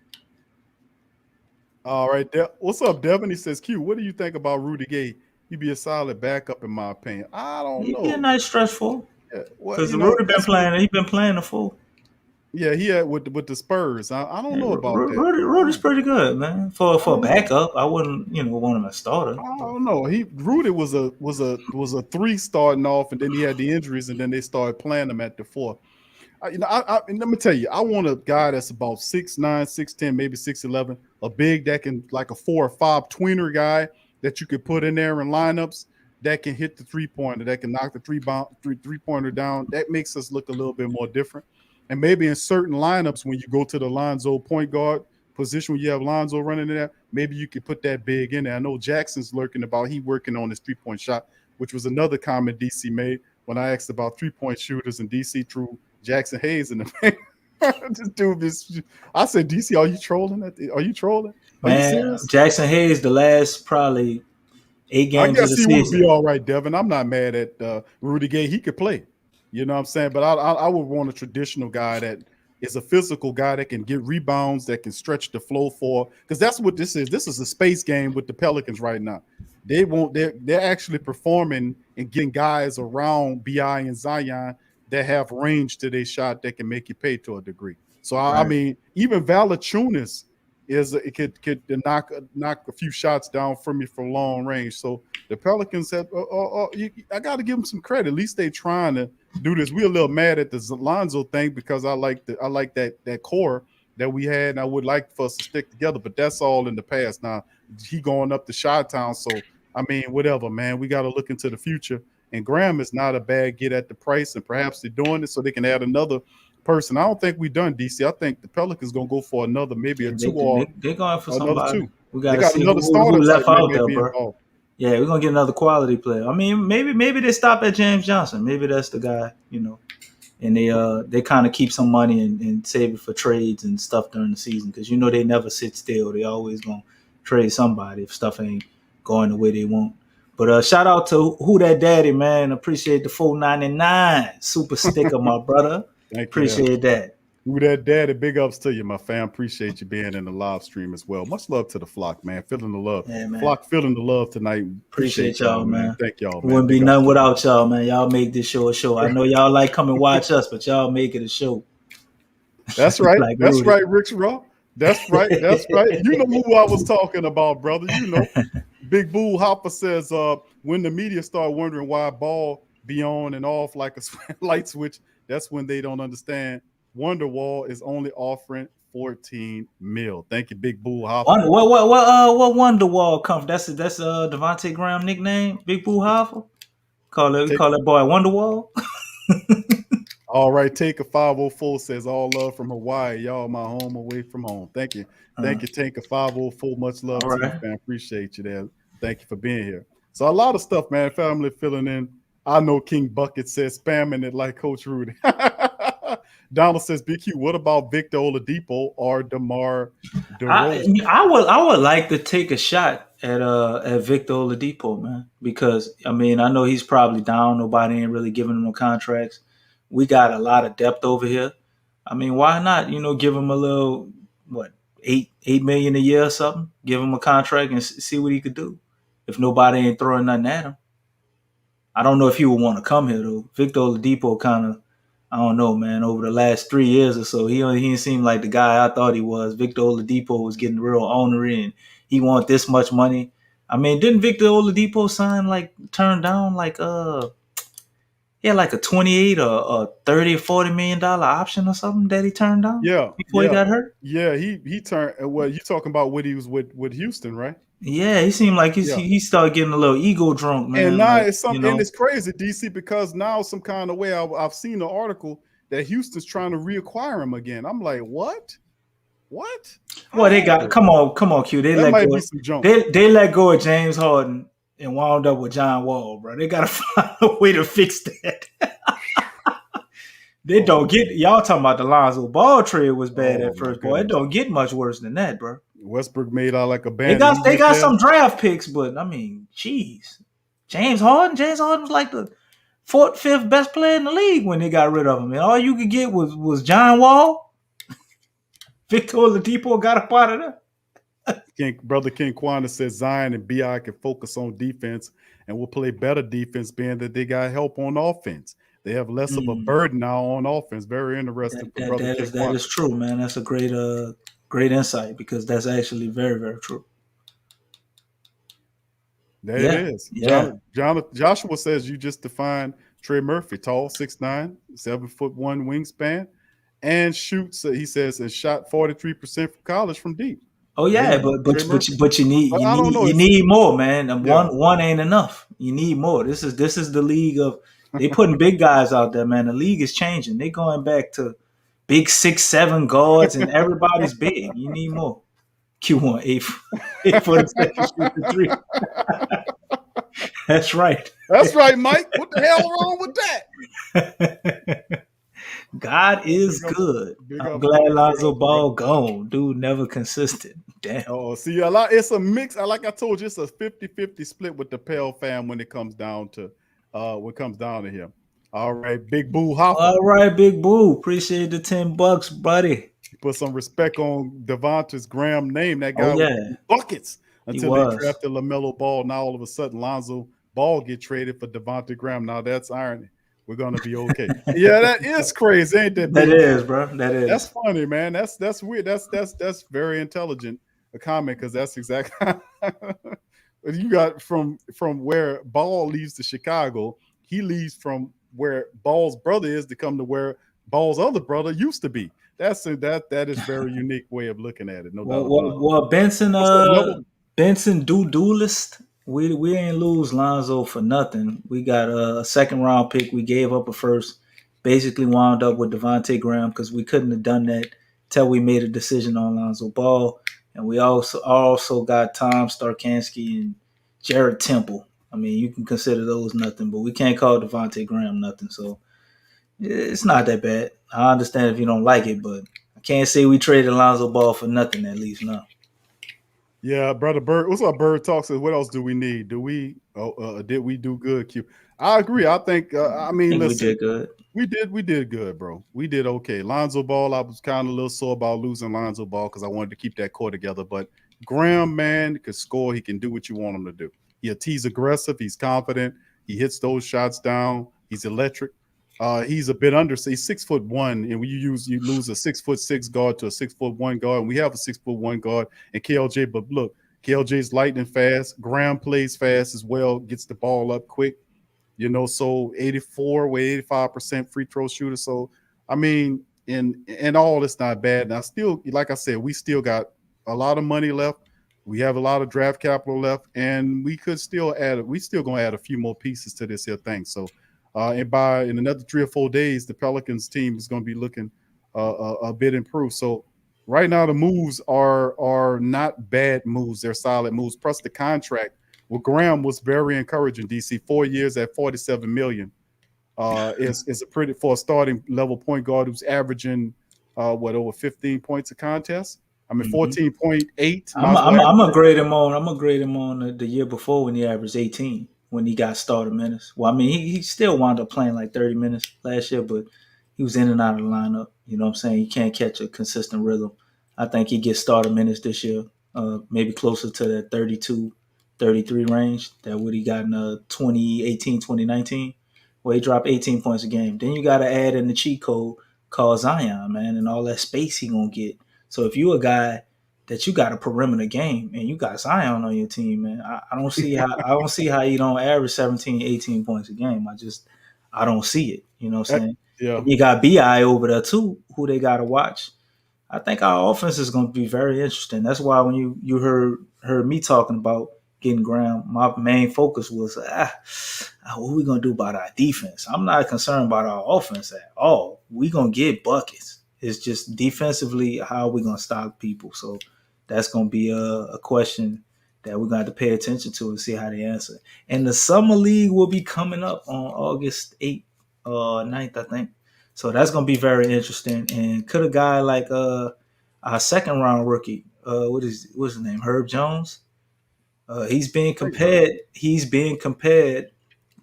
All right. What's up, Devin? He says, "Q, what do you think about Rudy Gay? He'd be a solid backup, in my opinion." I don't He'd be a know. nice stretchful. Yeah, well, Because Rudy been playing. He's been playing the full. Yeah, he had with the Spurs. I don't know about that. Rudy's pretty good, man. For a backup, I wouldn't want him as starter. I don't know. Rudy was a 3 starting off, and then he had the injuries, and then they started playing him at the 4. Let me tell you, I want a guy that's about 6'9", 6'10", maybe 6'11", a big that can like a 4 or 5 tweener guy that you could put in there in lineups that can hit the 3-pointer, that can knock the three-pointer down. That makes us look a little bit more different. And maybe in certain lineups, when you go to the Lonzo point guard position, when you have Lonzo running in there, maybe you could put that big in there. I know Jackson's lurking about he working on his 3-point shot, which was another comment DC made when I asked about 3-point shooters, and DC threw Jackson Hayes in the paint. This dude is. I said, DC, are you trolling? Are you trolling? Are you serious? Jackson Hayes, the last probably 8 games of the season. I guess he would be all right, Devin. I'm not mad at Rudy Gay. He could play. You know what I'm saying? But I would want a traditional guy that is a physical guy that can get rebounds, that can stretch the flow for, because that's what this is. This is a space game with the Pelicans right now. They're actually performing and getting guys around BI and Zion that have range to their shot that can make you pay to a degree. So I mean, even Valanciunas could knock a few shots down from you from long range. So the Pelicans have I got to give them some credit. At least they trying to do this. We're a little mad at the Lonzo thing because I like that core that we had, and I would like for us to stick together. But that's all in the past now. He going up to Chi-Town, so I mean, whatever, man. We got to look into the future. And Graham is not a bad get at the price, and perhaps they're doing it so they can add another person. I don't think we're done, DC. I think the Pelicans going to go for another, maybe they're going for somebody. 2. We got to see who left out there, bro. Yeah, we're going to get another quality player. I mean, maybe they stop at James Johnson. Maybe that's the guy, And they kind of keep some money and save it for trades and stuff during the season because, they never sit still. They always going to trade somebody if stuff ain't going the way they want. But shout out to Who That Daddy, man. Appreciate the $4.99 super sticker, my brother. Appreciate that. Who That Daddy, big ups to you, my fam. Appreciate you being in the live stream as well. Much love to the flock, man. Feeling the love. Yeah, man. Flock feeling the love tonight. Appreciate y'all, man. Thank y'all, man. Wouldn't be nothing without y'all, man. Y'all make this show a show. I know y'all like come and watch us, but y'all make it a show. That's right. Like that's Rudy. Right, Rich Raw. That's right. That's right. You know who I was talking about, brother. Big Bull Hopper says, when the media start wondering why ball be on and off like a light switch, that's when they don't understand. Wonderwall is only offering $14 million. Thank you, Big Bull Hopper. What Wonderwall come from? That's Devonte Graham nickname, Big Bull Hopper. Call that boy Wonderwall. All right, Take a 504 says all love from Hawaii. Y'all my home away from home. Thank you. Thank you, Take a 504. Much love to you, man. Appreciate you there. Thank you for being here. So a lot of stuff, man. Family filling in. I know King Bucket says spamming it like Coach Rudy. Donald says, BQ, what about Victor Oladipo or DeMar DeRozan? I would like to take a shot at Victor Oladipo, man, because I know he's probably down. Nobody ain't really giving him no contracts. We got a lot of depth over here. Why not, give him a little, $8 million a year or something? Give him a contract and see what he could do if nobody ain't throwing nothing at him. I don't know if he would want to come here, though. Victor Oladipo kind of, I don't know, man, over the last 3 years or so, he didn't seem like the guy I thought he was. Victor Oladipo was getting real ornery and he wanted this much money. I mean, didn't Victor Oladipo turn down he had like a 28 or a 30 or $40 million option or something that he turned down Yeah, before he yeah, got hurt? yeah. He turned. Well, you talking about what he was with Houston, right? Yeah, he seemed like Yeah. he started getting a little ego drunk, And man. now Like, it's and it's crazy, DC, because now some kind of way I've seen an article that Houston's trying to reacquire him again. I'm like, what? What? well, they got How? come on, Q. They That let might go. be some junk. They let go of James Harden and wound up with John Wall, bro. They gotta find a way to fix that. They don't get y'all talking about the Lonzo Ball trade was bad Oh at my first, boy. It goodness. don't get much worse than that, bro. Westbrook made out like a They bandit. got He they went got there. some draft picks, but I mean, jeez. James Harden was like the fourth, fifth best player in the league when they got rid of him. And all you could get was John Wall. Victor Oladipo got up out of there. Brother King Quanda says Zion and BI can focus on defense and will play better defense, being that they got help on offense. They have less of a burden now on offense. Very interesting for Brother King That is true, man. That's a great insight because that's actually very, very true. There it is. Yeah. Joshua says you just defined Trey Murphy, tall, 6'9", 7'1" wingspan, and shoots. He says and shot 43% from college from deep. Oh yeah, but you need more, man. And one ain't enough. You need more. This is the league of they putting big guys out there, man. The league is changing. They going back to big 6'7" guards and everybody's big. You need more. Q1 8 for the second shoot the three. That's right. That's right, Mike. What the hell wrong with that? God is good. I'm glad Lonzo Ball gone. Dude, never consistent. Damn. Oh, see, it's a mix. Like I told you, it's a 50-50 split with the Pell fam when it comes down to him. All right, Big Boo Hopper. All right, Big Boo. Appreciate the $10, buddy. Put some respect on Devonte Graham name. That guy with buckets until they drafted LaMelo Ball. Now all of a sudden Lonzo Ball get traded for Devonte Graham. Now that's irony. We're gonna be okay. Yeah, that is crazy, ain't that? That is, bro. That is. That's funny, man. That's weird. That's very intelligent. A comment, because that's exactly you got from where Ball leaves to Chicago. He leaves from where Ball's brother is to come to where Ball's other brother used to be. That is very unique way of looking at it. No doubt. Well, Benson duelist. We ain't lose Lonzo for nothing. We got a second round pick. We gave up a first. Basically wound up with Devonte Graham because we couldn't have done that till we made a decision on Lonzo Ball. And we also got Tom Satoransky and Garrett Temple. I mean, you can consider those nothing, but we can't call Devonte Graham nothing. So it's not that bad. I understand if you don't like it, but I can't say we traded Lonzo Ball for nothing, at least now. Yeah, Brother Bird. What's up, Bird Talk says, what else do we need? Did we do good, Q? I agree. I think, listen, we did good. We did good, bro. We did okay. Lonzo Ball, I was kind of a little sore about losing Lonzo Ball because I wanted to keep that core together. But Graham, man, can score. He can do what you want him to do. He's aggressive. He's confident. He hits those shots down. He's electric. He's a bit under, say 6'1", and you lose a 6'6" guard to a 6'1" guard, and we have a 6'1" guard and KLJ. But look, KLJ's lightning fast. Graham plays fast as well. Gets the ball up quick. So 84 with 85% free throw shooter. So I mean, in all, it's not bad. Now, still, like I said, we still got a lot of money left. We have a lot of draft capital left, and we could still add. We still gonna add a few more pieces to this here thing. So. And in another 3 or 4 days, the Pelicans team is going to be looking a bit improved. So right now, the moves are not bad moves; they're solid moves. Plus, the contract with Graham was very encouraging. DC 4 years at $47 million is a pretty for a starting level point guard who's averaging over 15 points a contest. I mean, 14.8. I'm gonna grade him on. I'm gonna grade him on the year before when he averaged 18. When he got starter minutes. Well, I mean, he still wound up playing like 30 minutes last year, but he was in and out of the lineup. You know what I'm saying? He can't catch a consistent rhythm. I think he gets starter minutes this year, maybe closer to that 32, 33 range. That what he got in 2018, 2019, where he dropped 18 points a game. Then you got to add in the cheat code called Zion, man, and all that space he going to get. So if you a guy that you got a perimeter game and you got Zion on your team, man. I don't see how you don't average 17, 18 points a game. I don't see it. You know what I'm saying? Yeah. And you got BI over there too, who they gotta watch. I think our offense is going to be very interesting. That's why when you heard me talking about getting Graham, my main focus was what are we going to do about our defense? I'm not concerned about our offense at all. We're going to get buckets. It's just defensively how are we going to stop people. So that's going to be a question that we're going to have to pay attention to and see how they answer. And the Summer League will be coming up on August 8th, 9th, I think. So that's going to be very interesting. And could a guy like our second round rookie, what's his name, Herb Jones? He's being compared. He's being compared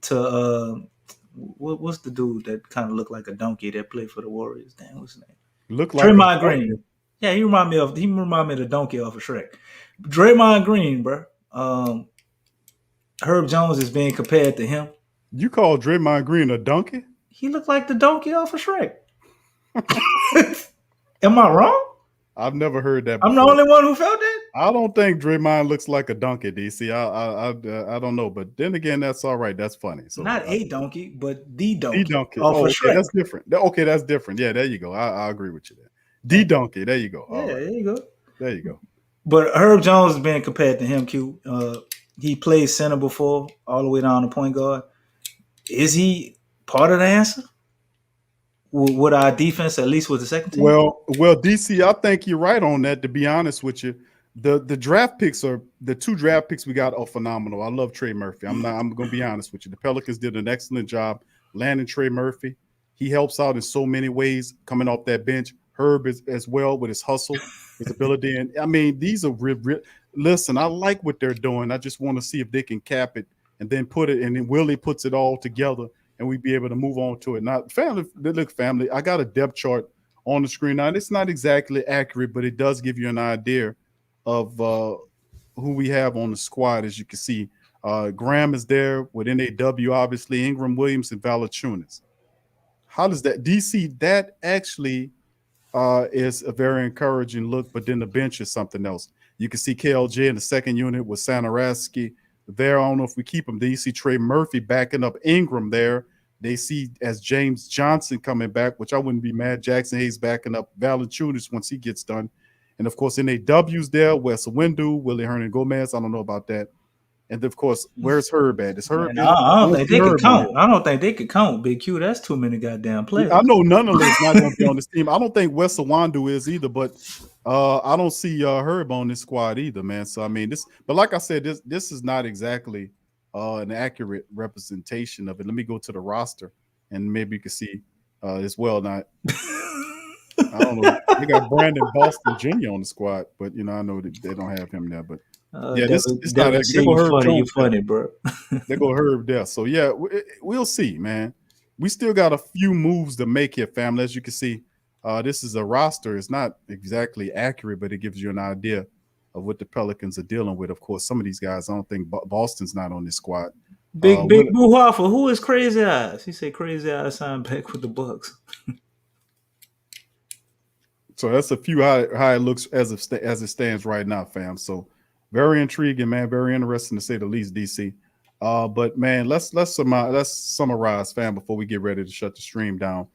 to what's the dude that kind of looked like a donkey that played for the Warriors? Damn, what's his name? Look like Draymond Green. Yeah, he remind me of the donkey off of Shrek. Draymond Green, bro. Herb Jones is being compared to him. You call Draymond Green a donkey? He looked like the donkey off of Shrek. Am I wrong? I've never heard that before. I'm the only one who felt that? I don't think Draymond looks like a donkey, DC. I don't know, but then again, that's all right. That's funny. So not a donkey, but the donkey. The donkey. Okay, that's different. Okay, that's different. Yeah, there you go. I agree with you there. The donkey. There you go. Yeah, there you go. There you go. But Herb Jones is being compared to him, Q. He played center before, all the way down to point guard. Is he part of the answer? With our defense, at least with the second team? Well, DC, I think you're right on that, to be honest with you. The draft picks the two draft picks we got are phenomenal. I love Trey Murphy. I'm gonna be honest with you. The Pelicans did an excellent job landing Trey Murphy. He helps out in so many ways coming off that bench. Herb is as well with his hustle, his ability. And I mean, these are listen, I like what they're doing. I just want to see if they can cap it and then put it, and then Willie puts it all together and we be able to move on to it. Now, family, I got a depth chart on the screen. Now, it's not exactly accurate, but it does give you an idea of who we have on the squad. As you can see, Graham is there with NAW, obviously, Ingram, Williams, and Valanciunas. How does that, DC, that actually is a very encouraging look, but then the bench is something else. You can see KLJ in the second unit with Satoransky there. I don't know if we keep him. Then you see Trey Murphy backing up Ingram there. They see as James Johnson coming back, which I wouldn't be mad. Jackson Hayes backing up Valanciunas once he gets done. And, of course, NAW's there. Wes Windu, Willie Hernan Gomez. I don't know about that. And, of course, where's Herb at? Is Herb? Man, I don't think they could count. I don't think they could count, Big Q. That's too many goddamn players. I know none of them is not going to be on this team. I don't think Wes Windu is either, but I don't see Herb on this squad either, man. So, I mean, but like I said, this is not exactly an accurate representation of it. Let me go to the roster, and maybe you can see as well. Not, I don't know. They got Brandon Boston Jr. on the squad, but I know that they don't have him there. But yeah, it's not. They go Herb Jones. You funny, bro. They go Herb there. So yeah, we'll see, man. We still got a few moves to make here, family. As you can see, this is a roster. It's not exactly accurate, but it gives you an idea of what the Pelicans are dealing with. Of course, some of these guys, I don't think Boston's not on this squad. Big Boo Waffle. Who is Crazy Eyes? He said Crazy Eyes signed back with the Bucks. So that's a few how it looks as it stands right now, fam. So very intriguing, man. Very interesting to say the least, DC. But man, let's summarize, fam, before we get ready to shut the stream down.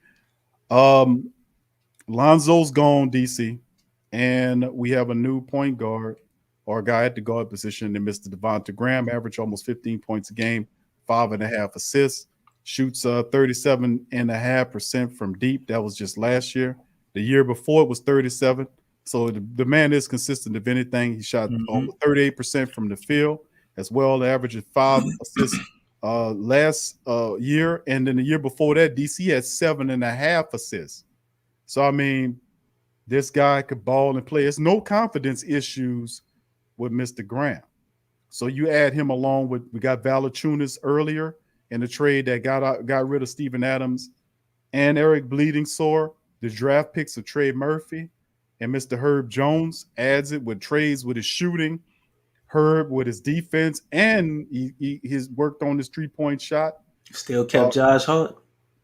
Lonzo's gone, DC, and we have a new point guard or a guy at the guard position in Mr. Devonte Graham, average almost 15 points a game, 5.5 assists, shoots 37.5% from deep. That was just last year. The year before it was 37. So the man is consistent. If anything, he shot 38% from the field as well. The average is 5 assists last year. And then the year before that, DC had 7.5 assists. So, I mean, this guy could ball and play. There's no confidence issues with Mr. Graham. So you add him along with, we got Valanciunas earlier in the trade that got rid of Steven Adams and Eric Bledsoe. The draft picks of Trey Murphy and Mr. Herb Jones adds it with Trey's with his shooting, Herb with his defense, and he's worked on his 3-point shot. Still kept Josh Hart.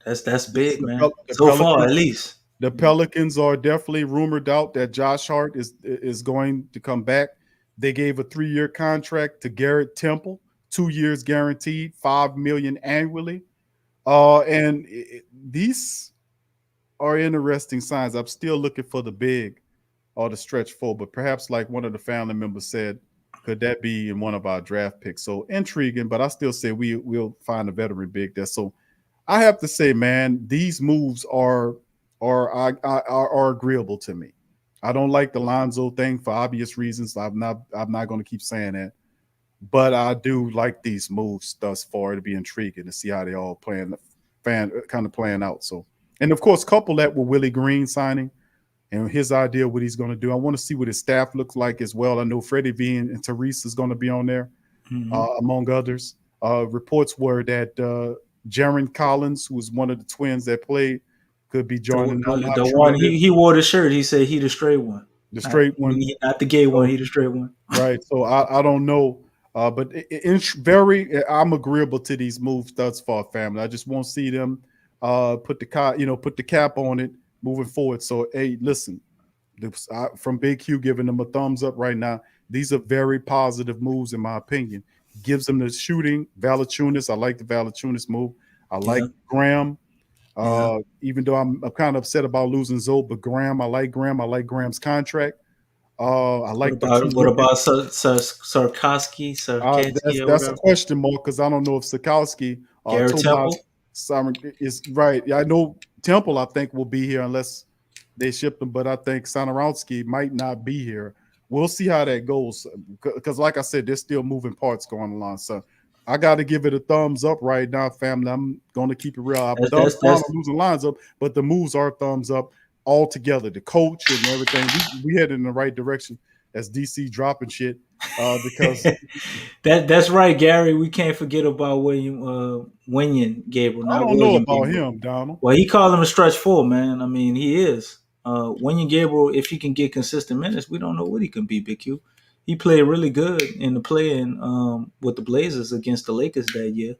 That's big, man. So far, at least. The Pelicans are definitely rumored out that Josh Hart is going to come back. They gave a 3-year contract to Garrett Temple, 2 years guaranteed, $5 million annually. And these are interesting signs. I'm still looking for the big or the stretch four, but perhaps like one of the family members said, could that be in one of our draft picks? So intriguing, but I still say we'll find a veteran big there. So I have to say, man, these moves are agreeable to me. I don't like the Lonzo thing for obvious reasons. I'm not going to keep saying that, but I do like these moves thus far to be intriguing to see how they all kind of playing out. So, and of course, couple that with Willie Green signing and his idea what he's going to do. I want to see what his staff looks like as well. I know Freddie V and Therese is going to be on there, among others. Reports were that Jaron Collins, who was one of the twins that played, could be joining. The one he wore the shirt. He said he the straight one, the straight one, not the gay one. He the straight one, right? So I don't know, but I'm agreeable to these moves thus far, family. I just won't see them put the cap on it moving forward. So hey, listen, from Big Q giving them a thumbs up right now. These are very positive moves in my opinion. Gives them the shooting. Valanciunas, I like the Valanciunas move. I like Graham. Even though I'm kind of upset about losing Zoe, but Graham, I like Graham. I like Graham's contract. I like what about Satoransky, that's a question mark because I don't know if Satoransky Garrett Temple is right. Yeah, I know Temple. I think will be here unless they ship him, but I think Satoransky might not be here. We'll see how that goes because, like I said, there's still moving parts going along. So I got to give it a thumbs up right now, family. I'm going to keep it real. I'm losing lines up, but the moves are thumbs up altogether. The coach and everything, we headed in the right direction as DC dropping shit because that's right, Gary. We can't forget about Winion Gabriel. I don't know about him, Donald. Well, he called him a stretch four, man. I mean, he is. Winion Gabriel, if he can get consistent minutes, we don't know what he can be, Big Q. He played really good in the play-in with the Blazers against the Lakers that year.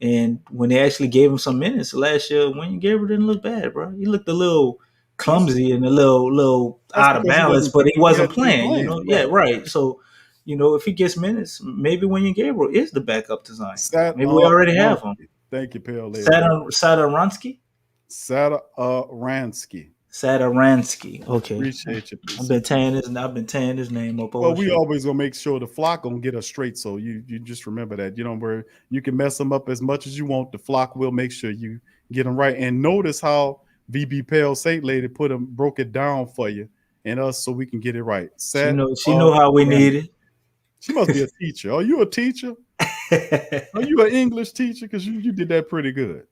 And when they actually gave him some minutes last year, Winion Gabriel didn't look bad, bro. He looked a little clumsy and a little out of balance, but he wasn't playing, you know? Right. Yeah, right. So, if he gets minutes, maybe Winion Gabriel is the backup to Zion. Maybe we already have him. Thank you, Pale Lady. Satoransky? Satoransky. Okay. Appreciate you. I've been tearing his name up. Well, we always gonna make sure the flock gonna get us straight. So you just remember that. Where you can mess them up as much as you want. The flock will make sure you get them right. And notice how VB Pale Saint Lady broke it down for you and us so we can get it right. She know how we need it. She must be a teacher. Are you a teacher? Are you an English teacher? Because you did that pretty good.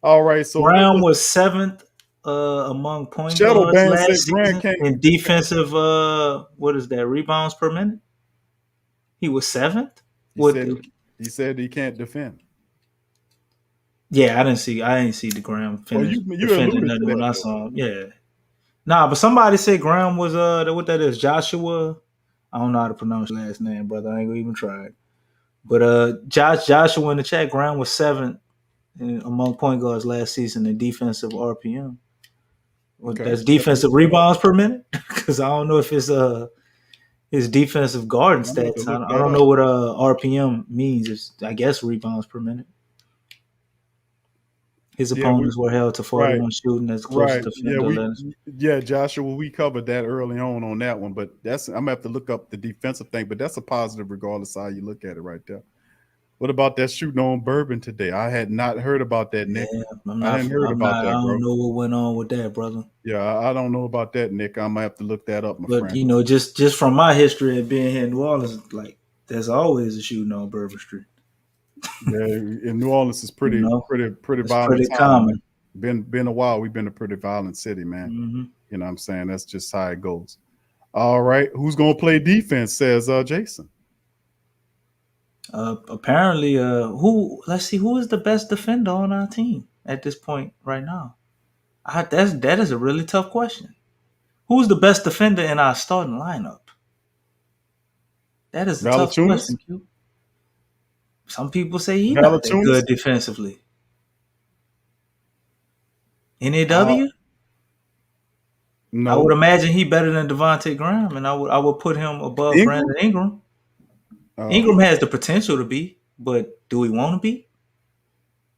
All right. So Brown was 7th among point guards last season in defensive. What is that? Rebounds per minute. He was 7th. He said he can't defend. Yeah, I didn't see the Graham finish. You defending nothing when I saw him. Yeah. Nah, but somebody said Graham was what that is, Joshua. I don't know how to pronounce your last name, brother. I ain't gonna even try it. But Joshua in the chat, Graham was 7th among point guards last season in defensive RPM. Okay. That's defensive rebounds per minute? Because I don't know if it's his defensive guarding stats. I don't know what RPM means. I guess rebounds per minute. His opponents were held to 41 shooting as close to defender. Joshua, we covered that early on that one, but I'm gonna have to look up the defensive thing, but that's a positive regardless of how you look at it right there. What about that shooting on Bourbon today? I had not heard about that, Nick. Yeah, I don't know what went on with that, brother. Yeah, I don't know about that, Nick. I might have to look that up, my friend. But just from my history of being here in New Orleans, like there's always a shooting on Bourbon Street. Yeah, in New Orleans is pretty violent. Pretty common. Been a while. We've been a pretty violent city, man. Mm-hmm. You know what I'm saying? That's just how it goes. All right. Who's gonna play defense? Says Jason. Apparently, let's see, who is the best defender on our team at this point right now? That is a really tough question. Who's the best defender in our starting lineup? That is a tough question, Q. Some people say he's not that good defensively. NAW? I would No. imagine he better than Devonte Graham, and I would put him above Ingram? Brandon Ingram. Oh, Ingram has the potential to be, but do we want to be?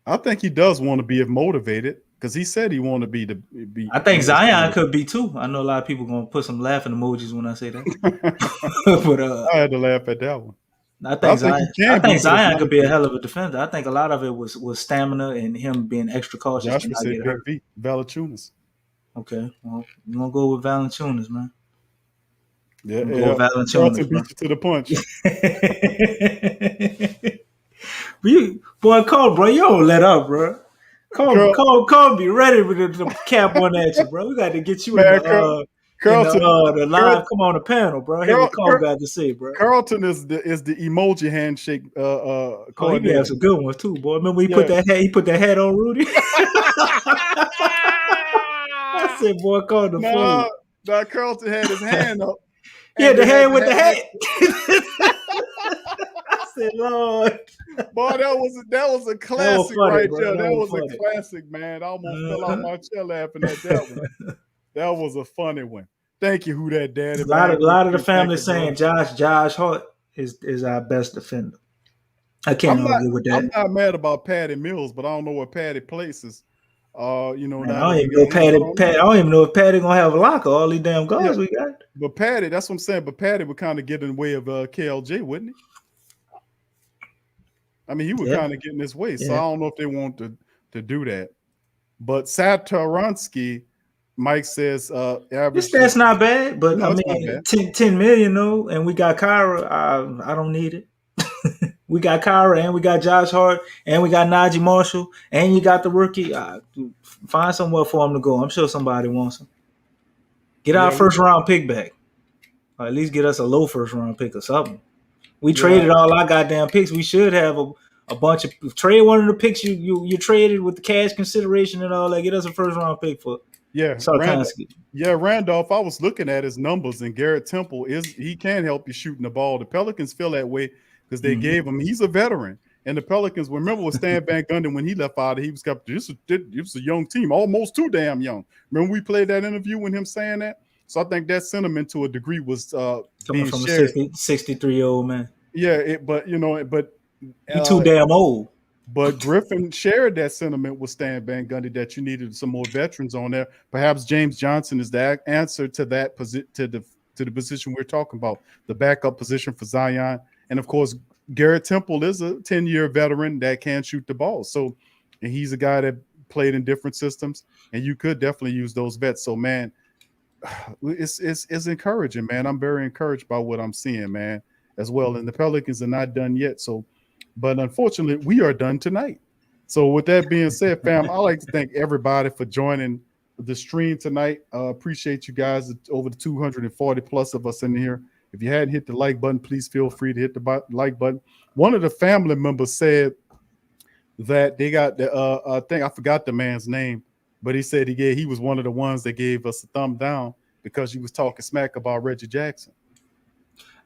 I think he does want to be if motivated because he said he wanted to be I think most Zion motivated. could be too. I know a lot of people gonna put some laughing emojis when I say that, but I had to laugh at that one. I But I think think Zion. he I can be think because Zion could be a honestly, hell of a defender. I think a lot of it was stamina and him being extra cautious to Joshua not said get Big hurt. V, Valanciunas. Okay, well, you gonna go with Valanciunas, man. Yeah, I'm gonna go yeah. with Valanciunas, Carlton bro. beat you to the punch. Boy, Cole, bro, you don't let up, bro. Carl, Cole, be ready with the cap one at you, bro. We got to get you in man, Carlton, the live. Carl, Come on the panel, bro. Hear Carl, what Cole Carl, got to say, bro. Carlton is the emoji handshake Oh, he be having coordinator. some good ones too, boy. Remember he Yeah. put that hat on Rudy. I said, boy, call the fool. No, Carlton had his hand up, He had and the they had hand the with the hat. hat. I said, Lord, Boy, that was a that was classic funny, right bro. there. That That was was a funny. classic, man. I almost fell out Uh-huh. my chair laughing at that one. That was a funny one. Thank you, who that daddy, A man. lot of the Appreciate it. Thank family you, bro. saying Josh Hart is our best defender. I can't argue with I'm that. not mad about Patty Mills, but I don't know where Patty places. Man, Now that we got him, I don't I know. don't even know if Patty gonna have a locker. All these damn Yeah, guards we got. but Patty, that's what I'm saying. But Patty would kind of get in the way of KLJ, wouldn't he? I mean, he would Yeah, kind of get in his way. So I yeah. don't know if they want to do that. But Satoransky, Mike says, This average. stats not bad, but I No, it's not mean, bad. 10 million though, and we got Kyra. I don't need it. We got Kyra, and we got Josh Hart, and we got Najee Marshall, and you got the rookie. Find somewhere for him to go. I'm sure somebody wants him. Get our Yeah, first round pick back, or at least get us a low first round pick or something. We yeah, traded all our goddamn picks. We should have a bunch of trade one of the picks you traded with the cash consideration and all that. Get us a first round pick for yeah. Satoransky. Randolph. I was looking at his numbers, and Garrett Temple he can help you shooting the ball. The Pelicans feel that way because they Mm-hmm. gave him. He's a veteran, and the Pelicans. Remember with Stan Van Gundy when he left out, he was kept. This was a young team, almost too damn young. Remember we played that interview with him saying that. So I think that sentiment to a degree was Coming being from a shared. 63-year-old man. Yeah, He too uh, damn old. but Griffin shared that sentiment with Stan Van Gundy that you needed some more veterans on there. Perhaps James Johnson is the answer to that to the position we're talking about, the backup position for Zion, and of course Garrett Temple is a 10-year veteran that can shoot the ball. So, and he's a guy that played in different systems, and you could definitely use those vets. So, man, it's encouraging, man. I'm very encouraged by what I'm seeing, man, as well. And the Pelicans are not done yet. So, but unfortunately, we are done tonight. So, with that being said, fam, I'd like to thank everybody for joining the stream tonight. Appreciate you guys, over the 240 plus of us in here. If you hadn't hit the like button, please feel free to hit the like button. One of the family members said that they got the I think I forgot the man's name, but he said he was one of the ones that gave us a thumb down because you was talking smack about Reggie Jackson.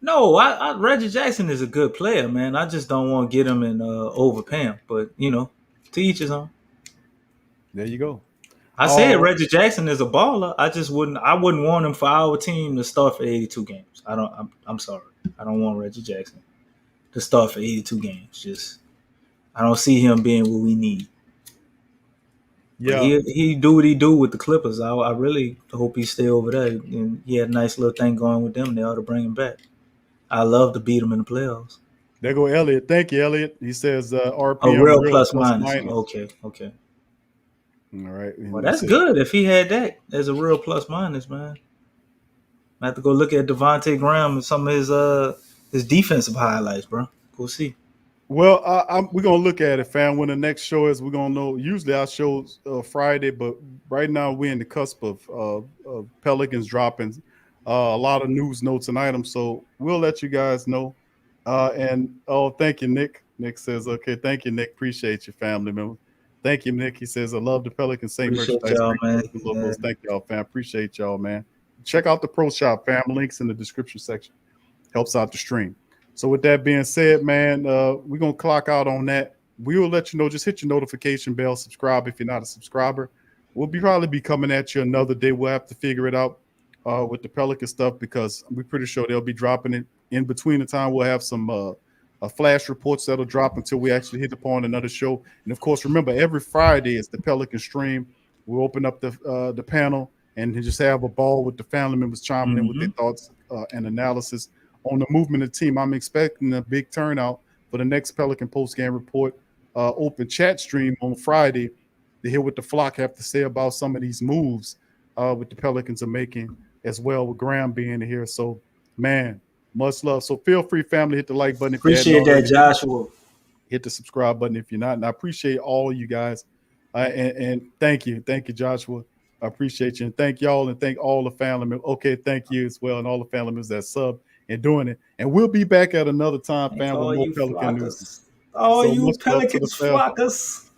No, Reggie Jackson is a good player, man. I just don't want to get him and overpay him. But to each his own. There you go. I said Reggie Jackson is a baller. I wouldn't want him for our team to start for 82 games. I'm sorry. I don't want Reggie Jackson to start for 82 games. I don't see him being what we need. But Yeah, he do what he do with the Clippers. I really hope he stay over there. And he had a nice little thing going with them. They ought to bring him back. I love to beat him in the playoffs. there go Elliot. Thank you, Elliot. He says A RPM real real plus plus minus. minus. Okay. All right. Well, And he that's said, good. If he had that as a real plus minus, man. I have to go look at Devonte Graham and some of his defensive highlights, bro. Go see. well, we're gonna look at it, fam. When the next show is, we're gonna know. Usually our show's Friday, but right now we're in the cusp of Pelicans dropping a lot of news notes and items. So we'll let you guys know. Thank you, Nick. Nick says, okay, thank you, Nick. Appreciate your family member. Thank you, Nick. He says, I love the Pelicans. Same Appreciate merchandise, y'all, great man. Pelicans logos. Thank y'all, fam. Appreciate y'all, man. Check out the Pro Shop, fam. Links in the description section. Helps out the stream. So with that being said, man, we're going to clock out on that. We will let you know. Just hit your notification bell, subscribe if you're not a subscriber. we'll probably be coming at you another day. We'll have to figure it out with the Pelican stuff because we're pretty sure they'll be dropping it in between the time. We'll have some flash reports that'll drop until we actually hit upon another show. And of course, remember, every Friday is the Pelican stream. We'll open up the panel and just have a ball with the family members chiming in with their thoughts and analysis on the movement of the team. I'm expecting a big turnout for the next Pelican post-game report open chat stream on Friday to hear what the flock have to say about some of these moves with the Pelicans are making as well, with Graham being here. So, man, much love. So feel free, family, hit the like button. If appreciate that, Joshua. Hit the subscribe button if you're not. And I appreciate all of you guys. And thank you, Joshua. I appreciate you. And thank y'all, and thank all the family members. Okay, thank you as well, and all the family members that sub and doing it. And we'll be back at another time, fam, with more Pelican news. Oh, so you Pelicans flockers.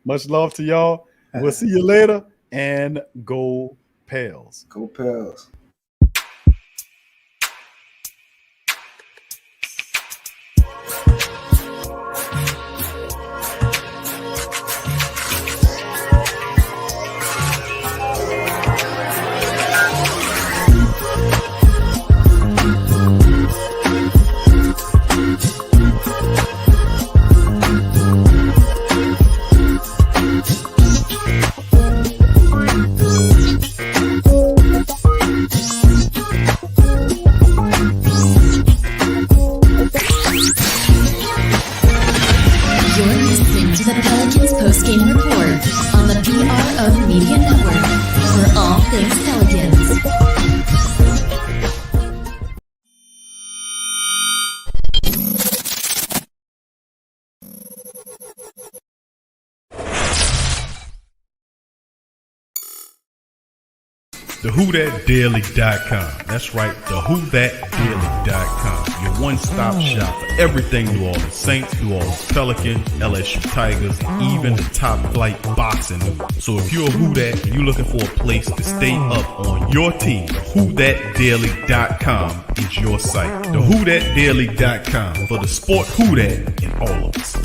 Much love to y'all. We'll see you later. And go Pels. Go Pels. Post-game report on the PPR Media Network for all things Pelicans. TheWhoThatDaily.com. That's right, TheWhoThatDaily.com. Your one-stop shop for everything New Orleans Saints, New Orleans Pelicans, LSU Tigers, even the top flight boxing news. So if you're a Who That and you're looking for a place to stay up on your team, TheWhoThatDaily.com is your site. TheWhoThatDaily.com for the sport Who That in all of us.